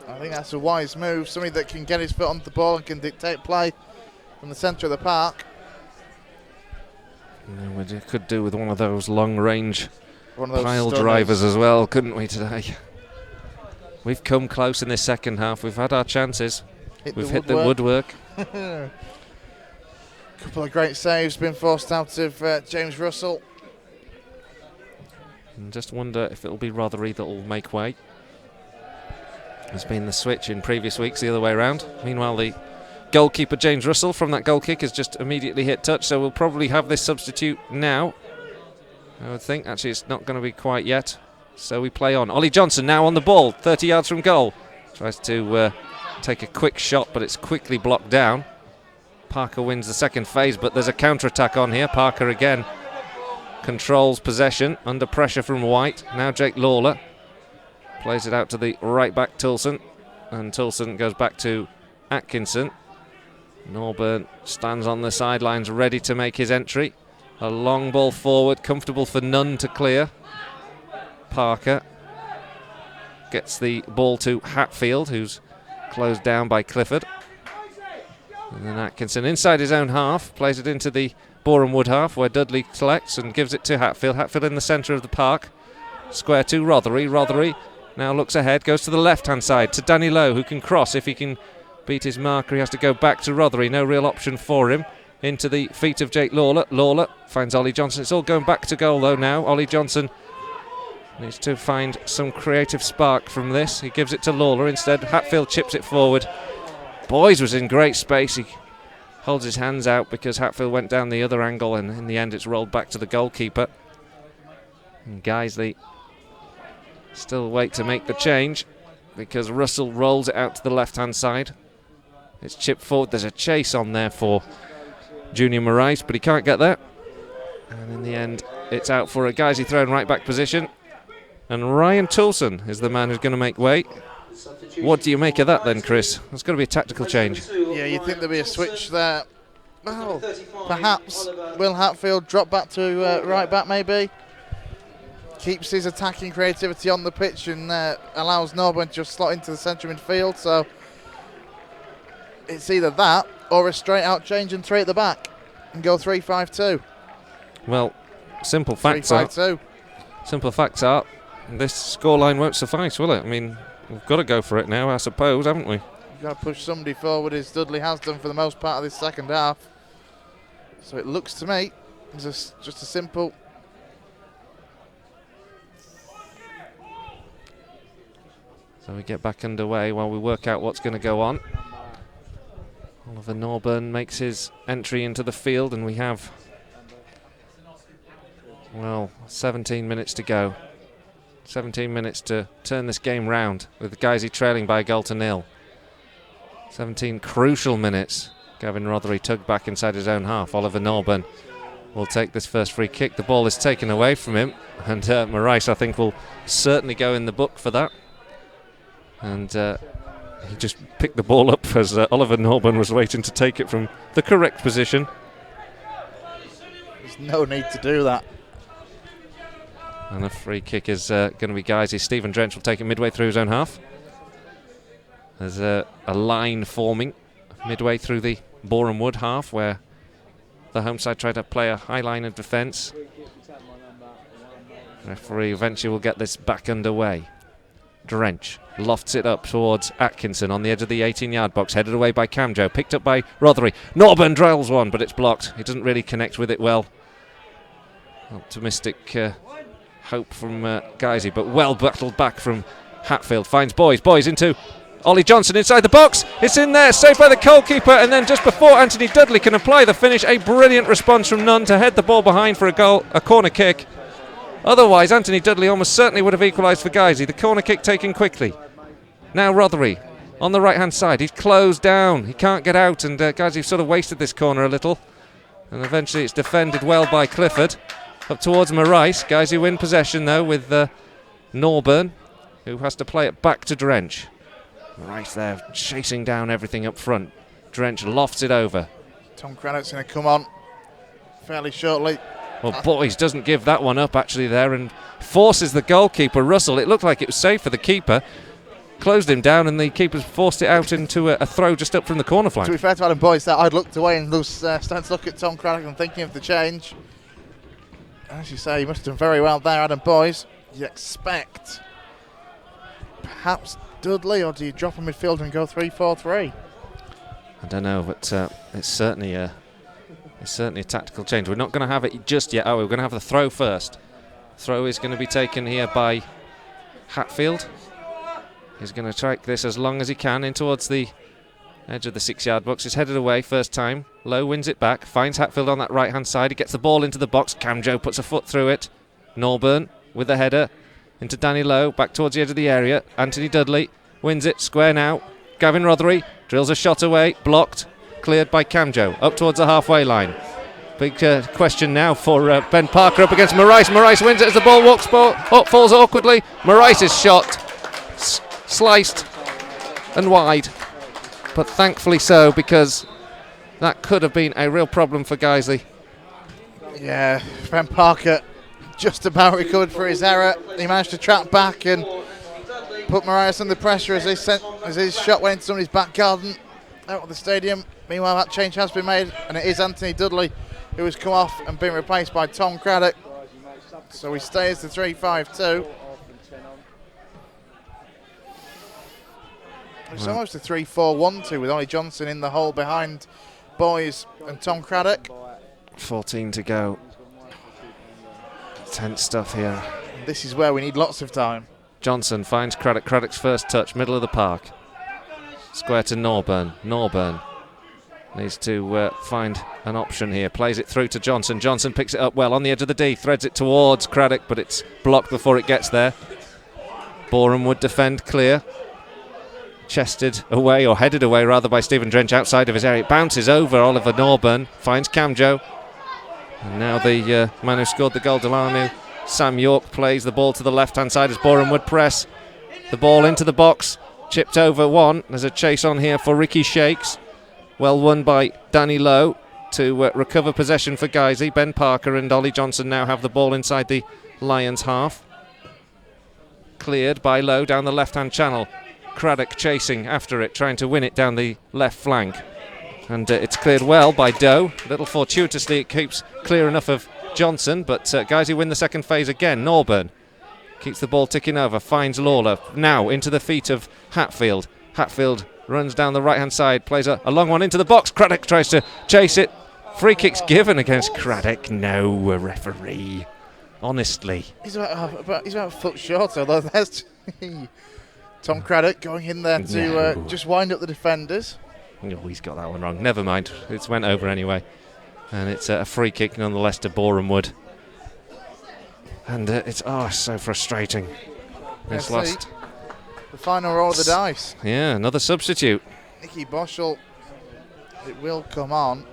I think that's a wise move. Somebody that can get his foot on the ball and can dictate play from the centre of the park. We could do with one of those long-range pile stunners. drivers as well, couldn't we, today? We've come close in this second half. We've had our chances. We've hit the woodwork. Couple of great saves been forced out of James Russell. And just wonder if it'll be Rothery that will make way. There's been the switch in previous weeks the other way around. Meanwhile, the goalkeeper James Russell from that goal kick has just immediately hit touch, so we'll probably have this substitute now. I would think. Actually, it's not going to be quite yet. So we play on. Ollie Johnson now on the ball, 30 yards from goal. Tries to take a quick shot, but it's quickly blocked down. Parker wins the second phase, but there's a counter-attack on here. Parker again controls possession under pressure from White. Now Jake Lawler plays it out to the right back Toulson, and Toulson goes back to Atkinson. Norburn stands on the sidelines ready to make his entry. A long ball forward, comfortable for Nunn to clear. Parker gets the ball to Hatfield, who's closed down by Clifford. And then Atkinson inside his own half, plays it into the Boreham Wood half, where Dudley collects and gives it to Hatfield. Hatfield in the centre of the park. Square to Rothery. Rothery now looks ahead, goes to the left-hand side to Danny Lowe, who can cross. If he can beat his marker, he has to go back to Rothery. No real option for him. Into the feet of Jake Lawler. Lawler finds Ollie Johnson. It's all going back to goal, though, now. Ollie Johnson needs to find some creative spark from this. He gives it to Lawler instead. Hatfield chips it forward. Boys was in great space. He holds his hands out because Hatfield went down the other angle, and in the end it's rolled back to the goalkeeper. And Guiseley still wait to make the change because Russell rolls it out to the left-hand side. It's chipped forward. There's a chase on there for Junior Morais, but he can't get there. And in the end, it's out for a Guiseley thrown right back position. And Ryan Toulson is the man who's going to make way. What do you make of that then, Chris? There's got to be a tactical change. Yeah, you'd think there'd be a switch there. Well, perhaps Will Hatfield drop back to right back maybe. Keeps his attacking creativity on the pitch and allows Norburn to just slot into the centre midfield. So it's either that or a straight out change and 3 at the back and go 3-5-2. Well, simple facts are this scoreline won't suffice, will it? I mean, we've got to go for it now, I suppose, haven't we? You've got to push somebody forward, as Dudley has done for the most part of this second half. So it looks to me as just a simple. So we get back underway while we work out what's going to go on. Oliver Norburn makes his entry into the field, and we have, well, 17 minutes to go. 17 minutes to turn this game round with Guiseley trailing by a goal to 0. 17 crucial minutes. Gavin Rothery tugged back inside his own half. Oliver Norburn will take this first free kick. The ball is taken away from him, and Morais, I think, will certainly go in the book for that. And he just picked the ball up as Oliver Norburn was waiting to take it from the correct position. There's no need to do that. And the free kick is going to be Guiseley. Stephen Drench will take it midway through his own half. There's a line forming midway through the Boreham Wood half where the home side tried to play a high line of defence. The referee eventually will get this back underway. Drench lofts it up towards Atkinson on the edge of the 18-yard box, headed away by Camjo, picked up by Rothery. Norburn drills one, but it's blocked. He doesn't really connect with it well. Optimistic hope from Guiseley, but well battled back from Hatfield. Finds Boys into Ollie Johnson inside the box. It's in there, saved by the goalkeeper, and then just before Anthony Dudley can apply the finish, a brilliant response from Nunn to head the ball behind for a corner kick. Otherwise, Anthony Dudley almost certainly would have equalised for Guiseley. The corner kick taken quickly. Now Rothery on the right-hand side. He's closed down. He can't get out, and Guiseley sort of wasted this corner a little. And eventually it's defended well by Clifford. Up towards Marais. Guiseley win possession, though, with Norburn, who has to play it back to Drench. Marais there, chasing down everything up front. Drench lofts it over. Tom Craddock's going to come on fairly shortly. Well, Boys doesn't give that one up actually there and forces the goalkeeper, Russell. It looked like it was safe for the keeper. Closed him down and the keeper's forced it out into a throw just up from the corner flank. To be fair to Adam Boyce, that I'd looked away and was starting to look at Tom Craddock and thinking of the change. As you say, he must have done very well there, Adam Boyce. You expect perhaps Dudley, or do you drop a midfielder and go 3-4-3? I don't know, but it's certainly a tactical change. We're not going to have it just yet, are we? We're going to have the throw first. Throw is going to be taken here by Hatfield. He's going to track this as long as he can in towards the edge of the 6-yard box. He's headed away first time. Lowe wins it back, finds Hatfield on that right-hand side. He gets the ball into the box. Camjo puts a foot through it. Norburn with the header into Danny Lowe, back towards the edge of the area. Anthony Dudley wins it, square now. Gavin Rothery drills a shot away, blocked, cleared by Camjo, up towards the halfway line. Big question now for Ben Parker up against Marais. Marais wins it as the ball walks up, falls awkwardly. Marais' shot sliced and wide, but thankfully so, because that could have been a real problem for Guiseley. Yeah, Ben Parker just about recovered for his error. He managed to trap back and put Marais under pressure as his shot went into somebody's back garden out of the stadium. Meanwhile, that change has been made, and it is Anthony Dudley who has come off and been replaced by Tom Craddock. So he stays the 3-5-2. It's almost a 3-4-1-2 with Ollie Johnson in the hole behind Boys and Tom Craddock. 14 to go. Tense stuff here. This is where we need lots of time. Johnson finds Craddock. Craddock's first touch, middle of the park. Square to Norburn. Norburn needs to find an option here. Plays it through to Johnson. Johnson picks it up well on the edge of the D. Threads it towards Craddock, but it's blocked before it gets there. Boreham Wood defend clear. Chested away, or headed away rather, by Stephen Drench outside of his area. It bounces over Oliver Norburn, finds Camjo. And now the man who scored the goal, Delano, Sam York, plays the ball to the left-hand side as Boreham Wood press. The ball into the box, chipped over one. There's a chase on here for Ricky Shakes. Well won by Danny Lowe to recover possession for Guiseley. Ben Parker and Ollie Johnson now have the ball inside the Lions half. Cleared by Lowe down the left-hand channel. Craddock chasing after it, trying to win it down the left flank. And it's cleared well by Doe. A little fortuitously, it keeps clear enough of Johnson, but Guiseley win the second phase again. Norburn keeps the ball ticking over, finds Lawler. Now into the feet of Hatfield. Hatfield runs down the right-hand side, plays a long one into the box. Craddock tries to chase it. Free kick's given against Craddock. No, referee. Honestly. He's about a foot short, although there's Tom Craddock going in there to just wind up the defenders. Oh, he's got that one wrong. Never mind. It's went over anyway. And it's a free kick nonetheless to Boreham Wood. And it's so frustrating. It's lost. The final roll of the dice. Yeah, another substitute. Nicky Boschel. It will come on.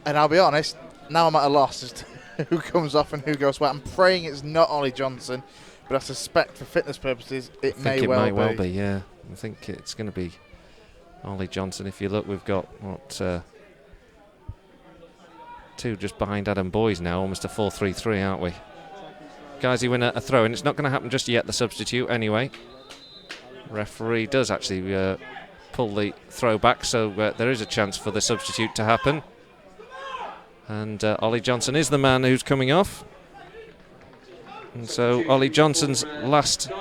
And I'll be honest, now I'm at a loss as to who comes off and who goes where. I'm praying it's not Ollie Johnson, but I suspect for fitness purposes it may well be. Yeah. I think it's going to be Ollie Johnson. If you look, we've got two just behind Adam Boys now, almost a 4-3-3, aren't we? Guys, you win a throw, and it's not going to happen just yet, the substitute anyway. Referee does actually pull the throw back, so there is a chance for the substitute to happen. And Ollie Johnson is the man who's coming off. And so Ollie Johnson's last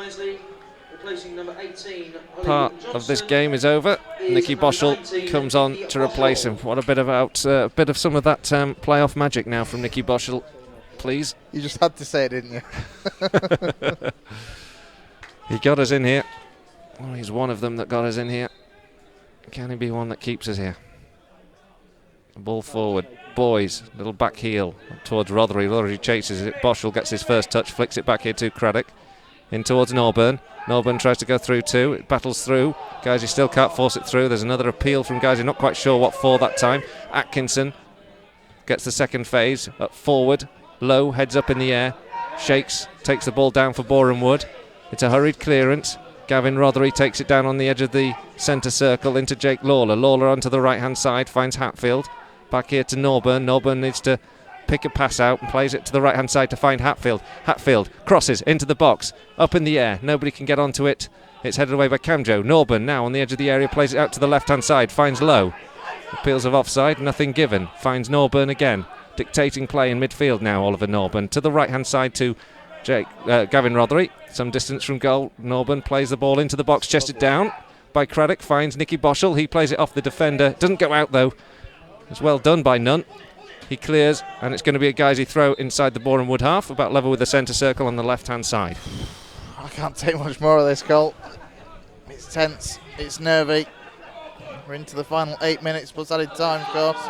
part of this game is over. Nicky Boschel comes on to replace him. What a bit of some of that playoff magic now from Nicky Boschel, please. You just had to say it, didn't you? He got us in here. Oh, he's one of them that got us in here. Can he be one that keeps us here? Ball forward. Boys, little back heel towards Rothery. Rothery chases it. Boschel gets his first touch, flicks it back here to Craddock. In towards Norburn. Norburn tries to go through too. It battles through. Guys, he still can't force it through. There's another appeal from guys. He's not quite sure what for that time. Atkinson gets the second phase. Up forward. Low, heads up in the air. Shakes, takes the ball down for Boreham Wood. It's a hurried clearance. Gavin Rothery takes it down on the edge of the centre circle into Jake Lawler. Lawler onto the right-hand side, finds Hatfield. Back here to Norburn. Norburn needs to pick a pass out and plays it to the right-hand side to find Hatfield. Hatfield crosses into the box, up in the air. Nobody can get onto it. It's headed away by Camjo. Norburn now on the edge of the area, plays it out to the left-hand side, finds Low. Appeals of offside, nothing given. Finds Norburn again. Dictating play in midfield now, Oliver Norburn. To the right-hand side to Gavin Rothery. Some distance from goal. Norburn plays the ball into the box, chested down by Craddock. Finds Nicky Boschel. He plays it off the defender. Doesn't go out though. It's well done by Nunn. He clears, and it's going to be a Guiseley throw inside the Boreham Wood half, about level with the centre circle on the left-hand side. I can't take much more of this, Colt. It's tense. It's nervy. We're into the final 8 minutes plus added time, of course.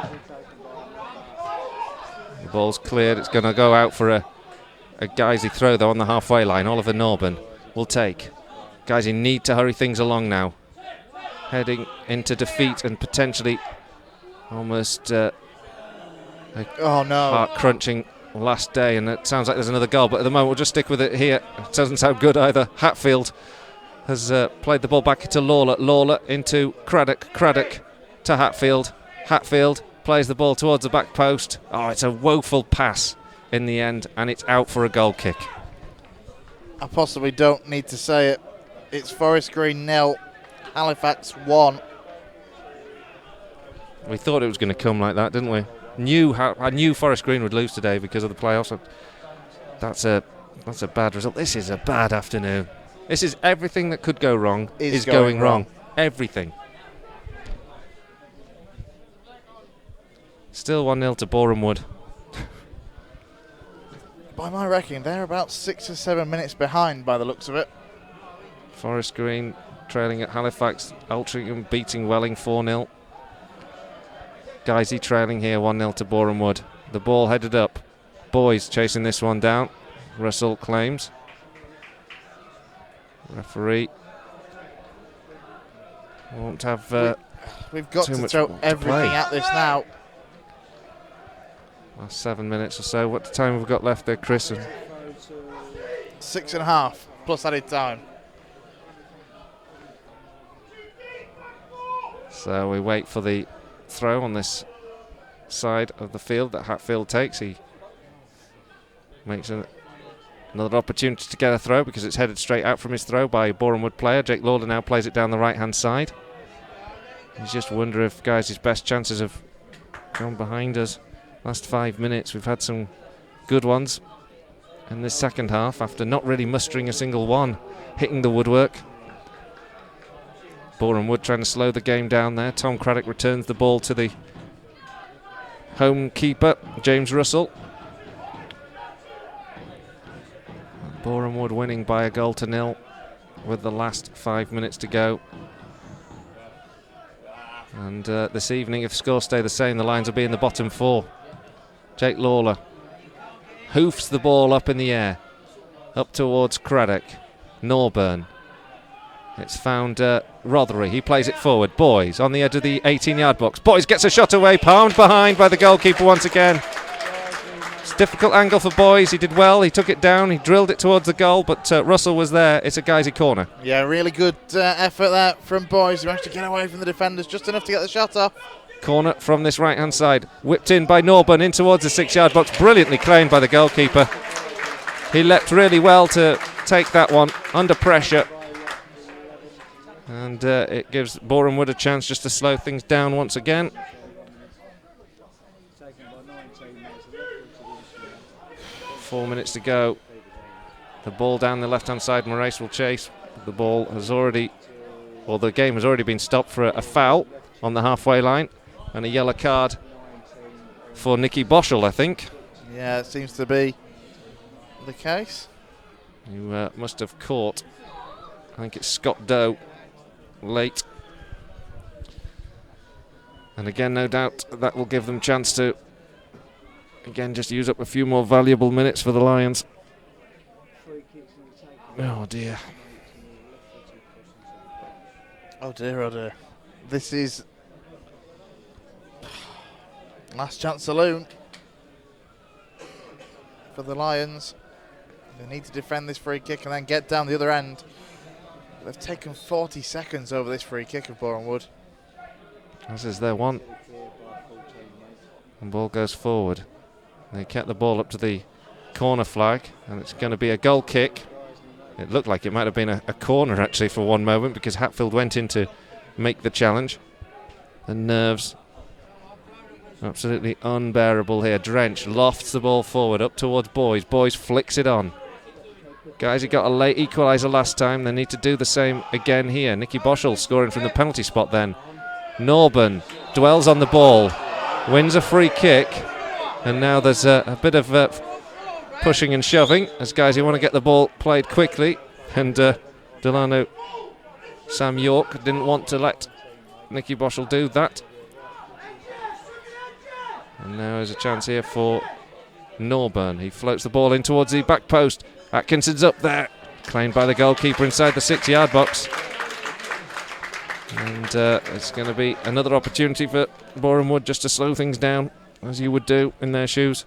The ball's cleared. It's going to go out for a Guiseley throw, though, on the halfway line. Oliver Norburn will take. Guiseley need to hurry things along now. Heading into defeat and potentially almost heart-crunching last day, and it sounds like there's another goal, but at the moment we'll just stick with it here. It doesn't sound good either. Hatfield has played the ball back to Lawler. Lawler into Craddock. Craddock to Hatfield. Hatfield plays the ball towards the back post. Oh, it's a woeful pass in the end, and it's out for a goal kick. I possibly don't need to say it. It's Forest Green 0, Halifax 1. We thought it was going to come like that, didn't we? I knew Forest Green would lose today because of the playoffs. That's a bad result. This is a bad afternoon. This is everything that could go wrong is going wrong. Everything. Still 1-0 to Boreham Wood. By my reckoning, they're about 6 or 7 minutes behind by the looks of it. Forest Green trailing at Halifax. Altrincham beating Welling 4-0. Guiseley trailing here 1-0 to Boreham Wood. The ball headed up. Boys chasing this one down. Russell claims. Referee won't have we've got to throw everything at this now. Last 7 minutes or so. What time have we got left there, Chris? 6.5 plus added time. So we wait for the throw on this side of the field that Hatfield takes. He makes another opportunity to get a throw because it's headed straight out from his throw by a Boreham Wood player. Jake Lawler now plays it down the right-hand side. You just wonder if guys' best chances have gone behind us. Last 5 minutes we've had some good ones in this second half after not really mustering a single one, hitting the woodwork. Boreham Wood trying to slow the game down there. Tom Craddock returns the ball to the home keeper, James Russell. Boreham Wood winning by 1-0 with the last 5 minutes to go. And this evening, if scores stay the same, the Lions will be in the bottom 4. Jake Lawler hoofs the ball up in the air, up towards Craddock. Norburn. It's found Rothery. He plays it forward. Boys on the edge of the 18-yard box. Boys gets a shot away, palmed behind by the goalkeeper once again. It's a difficult angle for Boys. He did well. He took it down. He drilled it towards the goal, but Russell was there. It's a Guiseley corner. Yeah, really good effort there from Boys. He managed to get away from the defenders just enough to get the shot off. Corner from this right-hand side. Whipped in by Norburn in towards the 6-yard box. Brilliantly claimed by the goalkeeper. He leapt really well to take that one under pressure. And it gives Boreham Wood a chance just to slow things down once again. Four minutes to go. The ball down the left-hand side. Moraes will chase. the ball has already, or the game has already been stopped for a foul on the halfway line and a yellow card for Nicky Boschel, I think. Yeah, it seems to be the case. You must have caught, I think it's Scott Doe, late. And again, no doubt that will give them a chance to, again, just use up a few more valuable minutes for the Lions. Oh dear. Oh dear, oh dear. This is last chance saloon for the Lions. They need to defend this free kick and then get down the other end. They've taken 40 seconds over this free kick of Boreham Wood. This is their one. And ball goes forward. They kept the ball up to the corner flag, and it's going to be a goal kick. It looked like it might have been a corner actually for one moment, because Hatfield went in to make the challenge. The nerves absolutely unbearable here. Drench lofts the ball forward up towards Boys. Boys flicks it on. Guys, he got a late equaliser last time. They need to do the same again here. Nicky Boschel scoring from the penalty spot then. Norburn dwells on the ball, wins a free kick, and now there's a bit of pushing and shoving as guys who want to get the ball played quickly, and Delano Sam York didn't want to let Nicky Boschel do that. And now there's a chance here for Norburn. He floats the ball in towards the back post. Atkinson's up there, claimed by the goalkeeper inside the 6-yard box. And it's going to be another opportunity for Boreham Wood just to slow things down, as you would do in their shoes.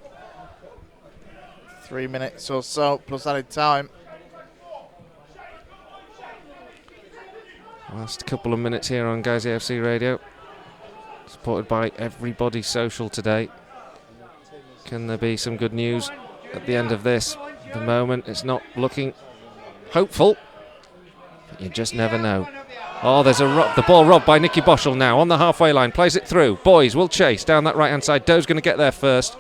3 minutes or so plus added time. Last couple of minutes here on Guiseley AFC Radio, supported by Everybody Social today. Can there be some good news at the end of this? At the moment, it's not looking hopeful, but you just never know. Oh, there's the ball robbed by Nicky Boschel now on the halfway line. Plays it through. Boys will chase down that right-hand side. Doe's going to get there first.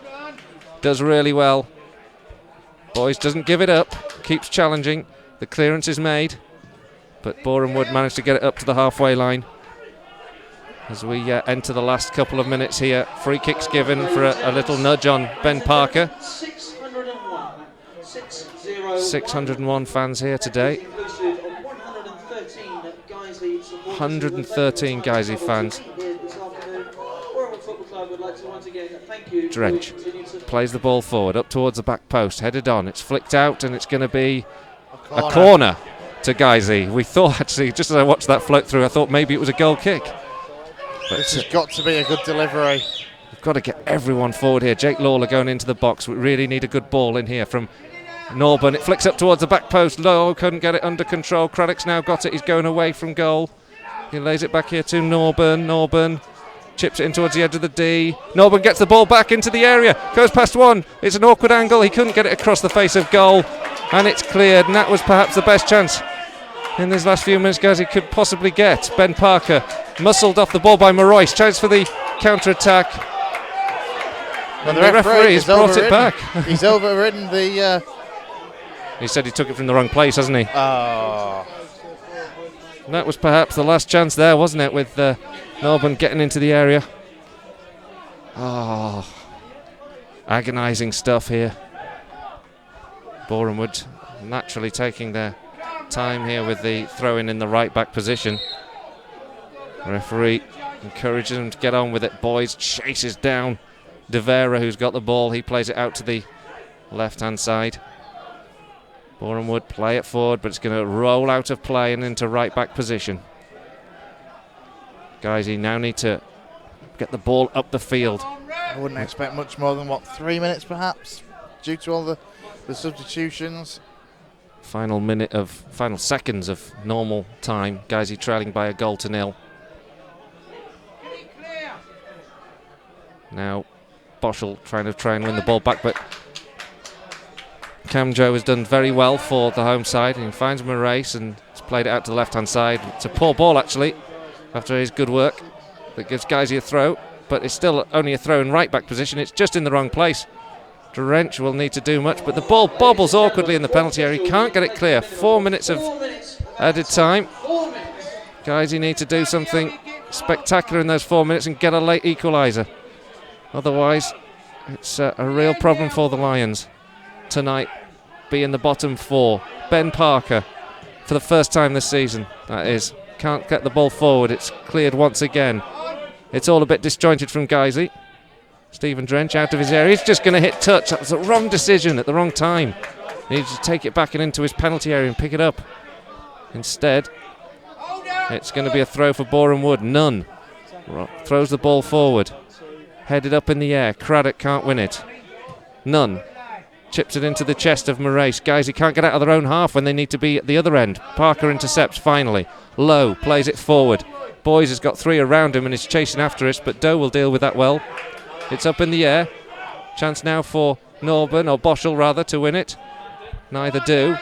Does really well. Boys doesn't give it up. Keeps challenging. The clearance is made, but Boreham Wood managed to get it up to the halfway line. As we enter the last couple of minutes here, free kicks given for a little nudge on Ben Parker. 601 fans here today. 113 Guiseley fans. Drench plays the ball forward up towards the back post, headed on. It's flicked out, and it's going to be a corner to Guiseley. We thought, actually, just as I watched that float through, I thought maybe it was a goal kick. But this has got to be a good delivery. We've got to get everyone forward here. Jake Lawler going into the box. We really need a good ball in here from Norburn. It flicks up towards the back post. Low, couldn't get it under control. Craddock's now got it. He's going away from goal. He lays it back here to Norburn. Norburn chips it in towards the edge of the D. Norburn gets the ball back into the area. Goes past one. It's an awkward angle. He couldn't get it across the face of goal. And it's cleared. And that was perhaps the best chance in these last few minutes, guys, he could possibly get. Ben Parker muscled off the ball by Marois. Chance for the counter-attack. And the referee has brought it back. He's overridden the... He said he took it from the wrong place, hasn't he? Oh. And that was perhaps the last chance there, wasn't it, with Norburn getting into the area. Oh, agonising stuff here. Boreham Wood naturally taking their time here with the throw-in in the right-back position. Referee encourages them to get on with it. Boys chases down De Vera, who's got the ball. He plays it out to the left-hand side. Boreham Wood play it forward, but it's going to roll out of play and into right-back position. Guys, you now need to get the ball up the field. I wouldn't expect much more than, 3 minutes perhaps, due to all the substitutions. Final seconds of normal time. Guys, trailing by a goal to nil. Now, Boschel trying to try and win the ball back, but Cam Joe has done very well for the home side. He finds Marais and has played it out to the left-hand side. It's a poor ball, actually, after his good work. That gives Guisey a throw, but it's still only a throw in right-back position. It's just in the wrong place. Drench will need to do much, but the ball bobbles awkwardly in the penalty area. He can't get it clear. 4 minutes of Added time. Guys, you need to do something spectacular in those 4 minutes and get a late equaliser. Otherwise, it's a real problem for the Lions tonight, be in the bottom 4. Ben Parker, for the first time this season, that is, can't get the ball forward. It's cleared once again. It's all a bit disjointed from Guiseley. Stephen Drench out of his area. He's just going to hit touch. That was the wrong decision at the wrong time. He needed to take it back and into his penalty area and pick it up. Instead, it's going to be a throw for Boreham Wood. Nunn throws the ball forward. Headed up in the air. Craddock can't win it. Nunn chips it into the chest of Moraes. Guys, he can't get out of their own half when they need to be at the other end. Parker intercepts finally. Lowe plays it forward. Boys has got 3 around him and is chasing after us, but Doe will deal with that well. It's up in the air. Chance now for Norburn, or Boschel rather, to win it. Neither do,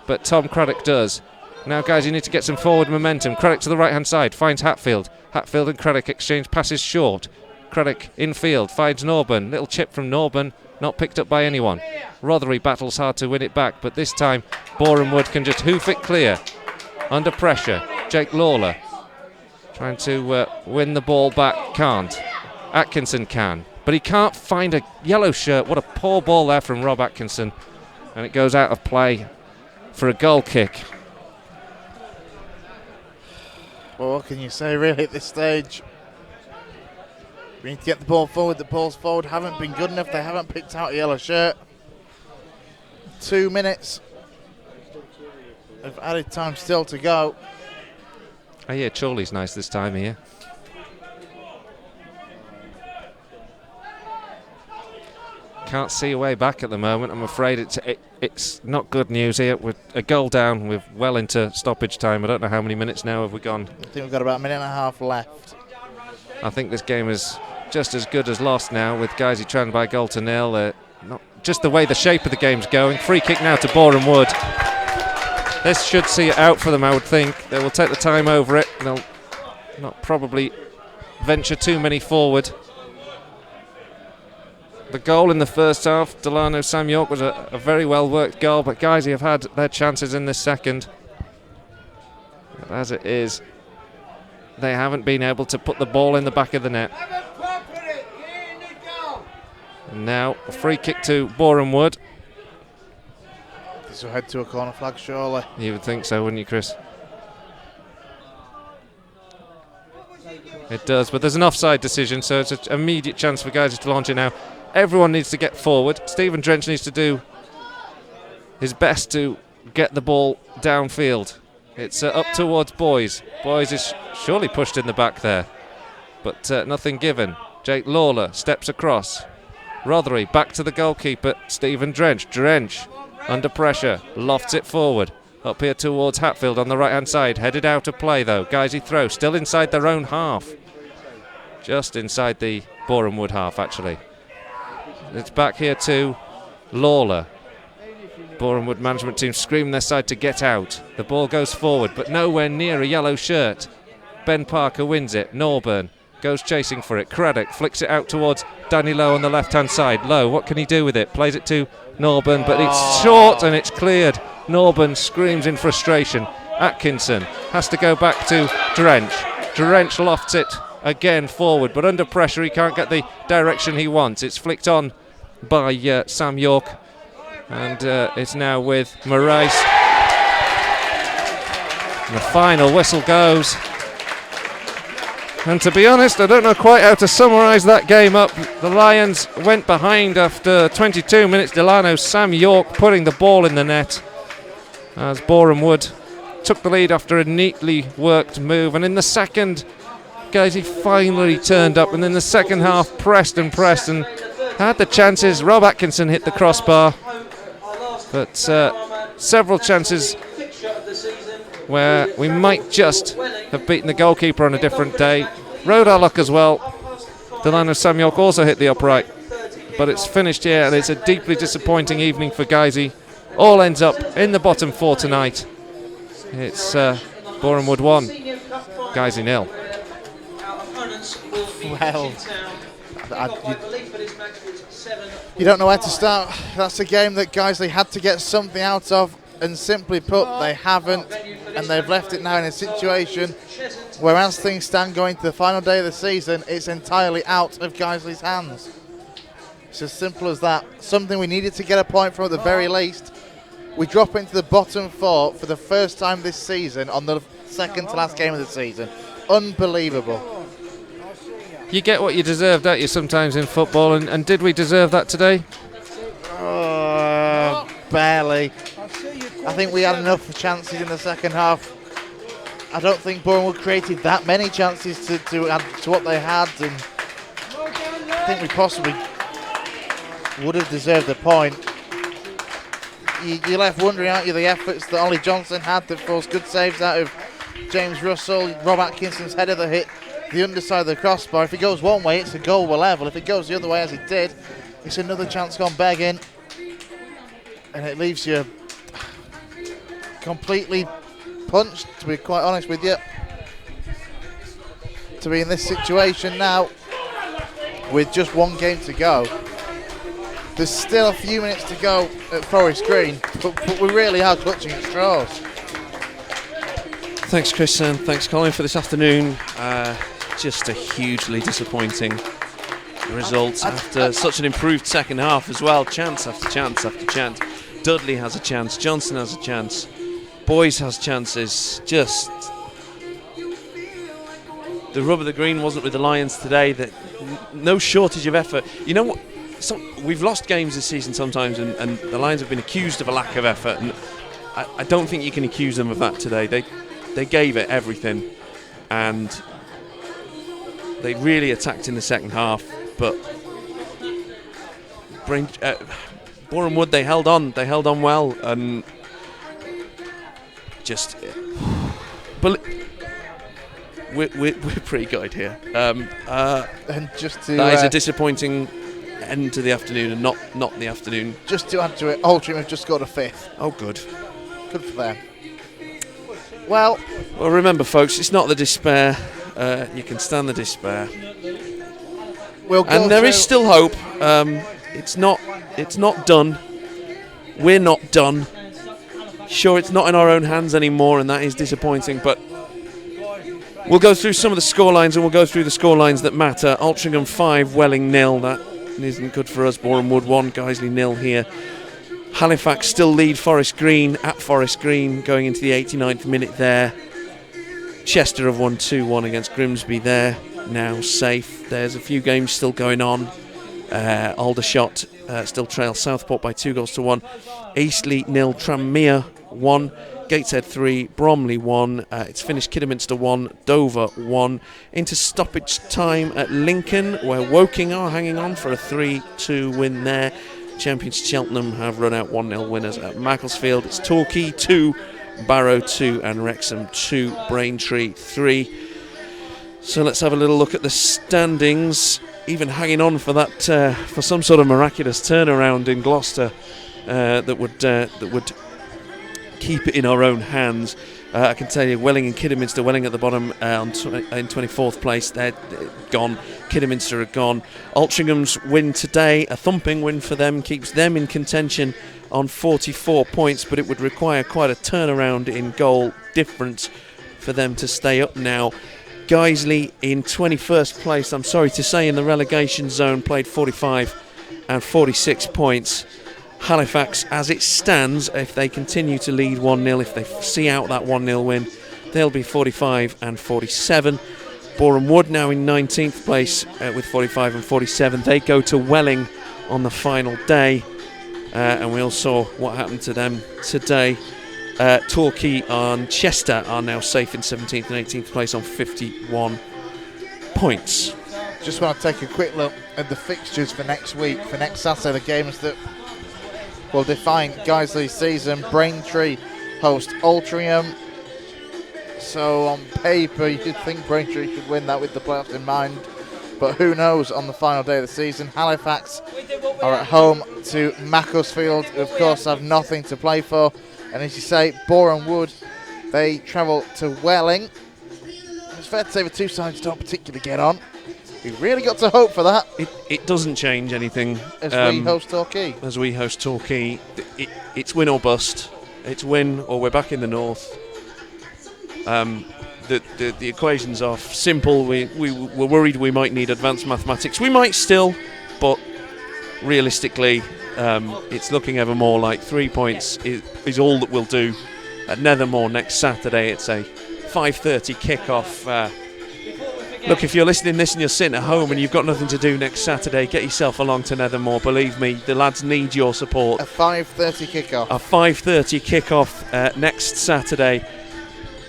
but Tom Craddock does. Now, guys, you need to get some forward momentum. Craddock to the right-hand side, finds Hatfield. Hatfield and Craddock exchange passes short. Craddock infield, finds Norburn. Little chip from Norburn, not picked up by anyone. Rothery battles hard to win it back, but this time Boreham Wood can just hoof it clear. Under pressure, Jake Lawler trying to win the ball back, can't. Atkinson can, but he can't find a yellow shirt. What a poor ball there from Rob Atkinson, and it goes out of play for a goal kick. Well, what can you say really at this stage? We need to get the ball forward. The balls forward haven't been good enough. They haven't picked out a yellow shirt. 2 minutes of added time still to go. I hear Chorley's nice this time here. Can't see a way back at the moment. I'm afraid it's not good news here. With a goal down, we're well into stoppage time. I don't know how many minutes now have we gone. I think we've got about a minute and a half left. I think this game is just as good as lost now, with Guiseley trailing by a goal to nil. Not just the way the shape of the game's going. Free kick now to Boreham Wood. This should see it out for them, I would think. They will take the time over it. They'll not probably venture too many forward. The goal in the first half, Delano Sam York, was a very well worked goal, but Guiseley have had their chances in this second. But as it is, they haven't been able to put the ball in the back of the net. And now a free kick to Boreham Wood. This will head to a corner flag, surely. You would think so, wouldn't you, Chris? It does, but there's an offside decision, so it's an immediate chance for Guiseley to launch it now. Everyone needs to get forward. Stephen Drench needs to do his best to get the ball downfield. It's up towards Boys. Boys is surely pushed in the back there, but nothing given. Jake Lawler steps across. Rothery back to the goalkeeper, Stephen Drench. Drench under pressure, lofts it forward. Up here towards Hatfield on the right-hand side. Headed out of play though. Guiseley throw, still inside their own half. Just inside the Boreham Wood half, actually. It's back here to Lawler. Boreham Wood management team screaming their side to get out. The ball goes forward, but nowhere near a yellow shirt. Ben Parker wins it. Norburn goes chasing for it. Craddock flicks it out towards Danny Lowe on the left-hand side. Lowe, what can he do with it? Plays it to Norburn, but it's short and it's cleared. Norburn screams in frustration. Atkinson has to go back to Drench. Drench lofts it again forward, but under pressure he can't get the direction he wants. It's flicked on by Sam York, and it's now with Moraes. And the final whistle goes. And to be honest, I don't know quite how to summarise that game up. The Lions went behind after 22 minutes. Delano Sam York putting the ball in the net as Boreham Wood took the lead after a neatly worked move. And in the second, Guiseley finally turned up, and in the second half pressed and had the chances. Rob Atkinson hit the crossbar, but several chances where we might just have beaten the goalkeeper on a different day. Rode our luck as well. Delano Sam York also hit the upright, but it's finished here, and it's a deeply disappointing evening for Guiseley. All ends up in the bottom 4 tonight. It's Boreham Wood 1, Guiseley 0. Well, you don't know where to start. That's a game that Guiseley had to get something out of. and simply put, they haven't, and they've left it now in a situation where, as things stand going to the final day of the season, it's entirely out of Guiseley's hands. It's as simple as that. Something we needed to get a point from at the very least. We drop into the bottom 4 for the first time this season on the second to last game of the season. Unbelievable. You get what you deserve, don't you, sometimes in football, and did we deserve that today? Barely. I think we had enough chances in the second half. I don't think Boreham Wood created that many chances to add to what they had, and I think we possibly would have deserved a point. You're left wondering, aren't you, the efforts that Ollie Johnson had that forced good saves out of James Russell. Rob Atkinson's header that hit the underside of the crossbar. If it goes one way, it's a goal we're level. If it goes the other way, as it did, it's another chance gone begging. And it leaves you completely punched, to be quite honest with you, to be in this situation now with just one game to go. There's still a few minutes to go at Forest Green, but we really are clutching at straws. Thanks, Chris, and thanks, Colin, for this afternoon. Just a hugely disappointing result after such an improved second half as well. Chance after chance after chance. Dudley has a chance, Johnson has a chance, Boyes has chances. Just the rub of the green wasn't with the Lions today. That no shortage of effort. You know what? We've lost games this season sometimes, and the Lions have been accused of a lack of effort, and I don't think you can accuse them of that today. They gave it everything, and they really attacked in the second half, but Boreham Wood, they held on well, and just but we're pretty good here. And just to that is a disappointing end to the afternoon, and not the afternoon. Just to add to it, Altrincham have just scored a 5th. Oh, good For them. Well, remember, folks, it's not the despair. You can stand the despair, and there is still hope. It's not done. We're not done. Sure, it's not in our own hands anymore, and that is disappointing. But we'll go through some of the scorelines, and we'll go through the scorelines that matter. Altrincham 5, Welling 0. That isn't good for us. Boreham Wood 1, Guiseley 0 here. Halifax still lead Forest Green at Forest Green going into the 89th minute there. Chester have won 2-1 against Grimsby. There now safe. There's a few games still going on. Aldershot still trail Southport by 2-1. Eastleigh 0, Tranmere 1, Gateshead 3, Bromley 1. It's finished Kidderminster 1, Dover 1. Into stoppage time at Lincoln, where Woking are hanging on for a 3-2 win there. Champions Cheltenham have run out 1-0 winners at Macclesfield. It's Torquay 2, Barrow 2, and Wrexham 2, Braintree 3. So let's have a little look at the standings. Even hanging on for that, for some sort of miraculous turnaround in Gloucester that would keep it in our own hands. I can tell you, Welling and Kidderminster. Welling at the bottom in 24th place. They're gone. Kidderminster are gone. Altringham's win today, a thumping win for them, keeps them in contention on 44 points, but it would require quite a turnaround in goal difference for them to stay up now. Guiseley in 21st place, I'm sorry to say, in the relegation zone, played 45 and 46 points. Halifax, as it stands, if they continue to lead 1-0, if they see out that 1-0 win, they'll be 45 and 47. Boreham Wood now in 19th place with 45 and 47. They go to Welling on the final day, and we all saw what happened to them today. Torquay and Chester are now safe in 17th and 18th place on 51 points. Just want to take a quick look at the fixtures for next week, for next Saturday, the games that will define Guiseley's season. Braintree host Altrincham. So on paper you'd think Braintree should win that with the playoffs in mind, but who knows on the final day of the season. Halifax are at home to Macclesfield, who of course have nothing to play for. And as you say, Boreham Wood, they travel to Welling. It's fair to say the two sides don't particularly get on. We've really got to hope for that. It doesn't change anything. As we host Torquay. It's win or bust. It's win or we're back in the north. The equations are simple. We were worried we might need advanced mathematics. We might still, but realistically, it's looking ever more like 3 points is all that we'll do at Nethermore next Saturday. It's a 5:30 kickoff. Look, if you're listening to this and you're sitting at home and you've got nothing to do next Saturday, get yourself along to Nethermore. Believe me, the lads need your support. A 5:30 kickoff. A 5:30 kickoff next Saturday.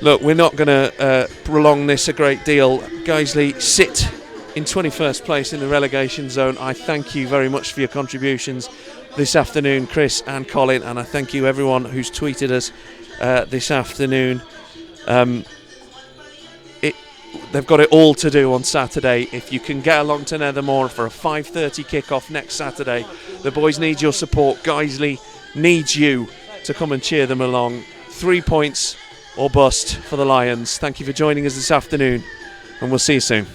Look, we're not going to prolong this a great deal. Guiseley sit in 21st place in the relegation zone. I thank you very much for your contributions this afternoon, Chris and Colin, and I thank you everyone who's tweeted us this afternoon. They've got it all to do on Saturday. If you can get along to Nethermore for a 5:30 kickoff next Saturday, the boys need your support. Guiseley needs you to come and cheer them along. 3 points or bust for the Lions. Thank you for joining us this afternoon, and we'll see you soon.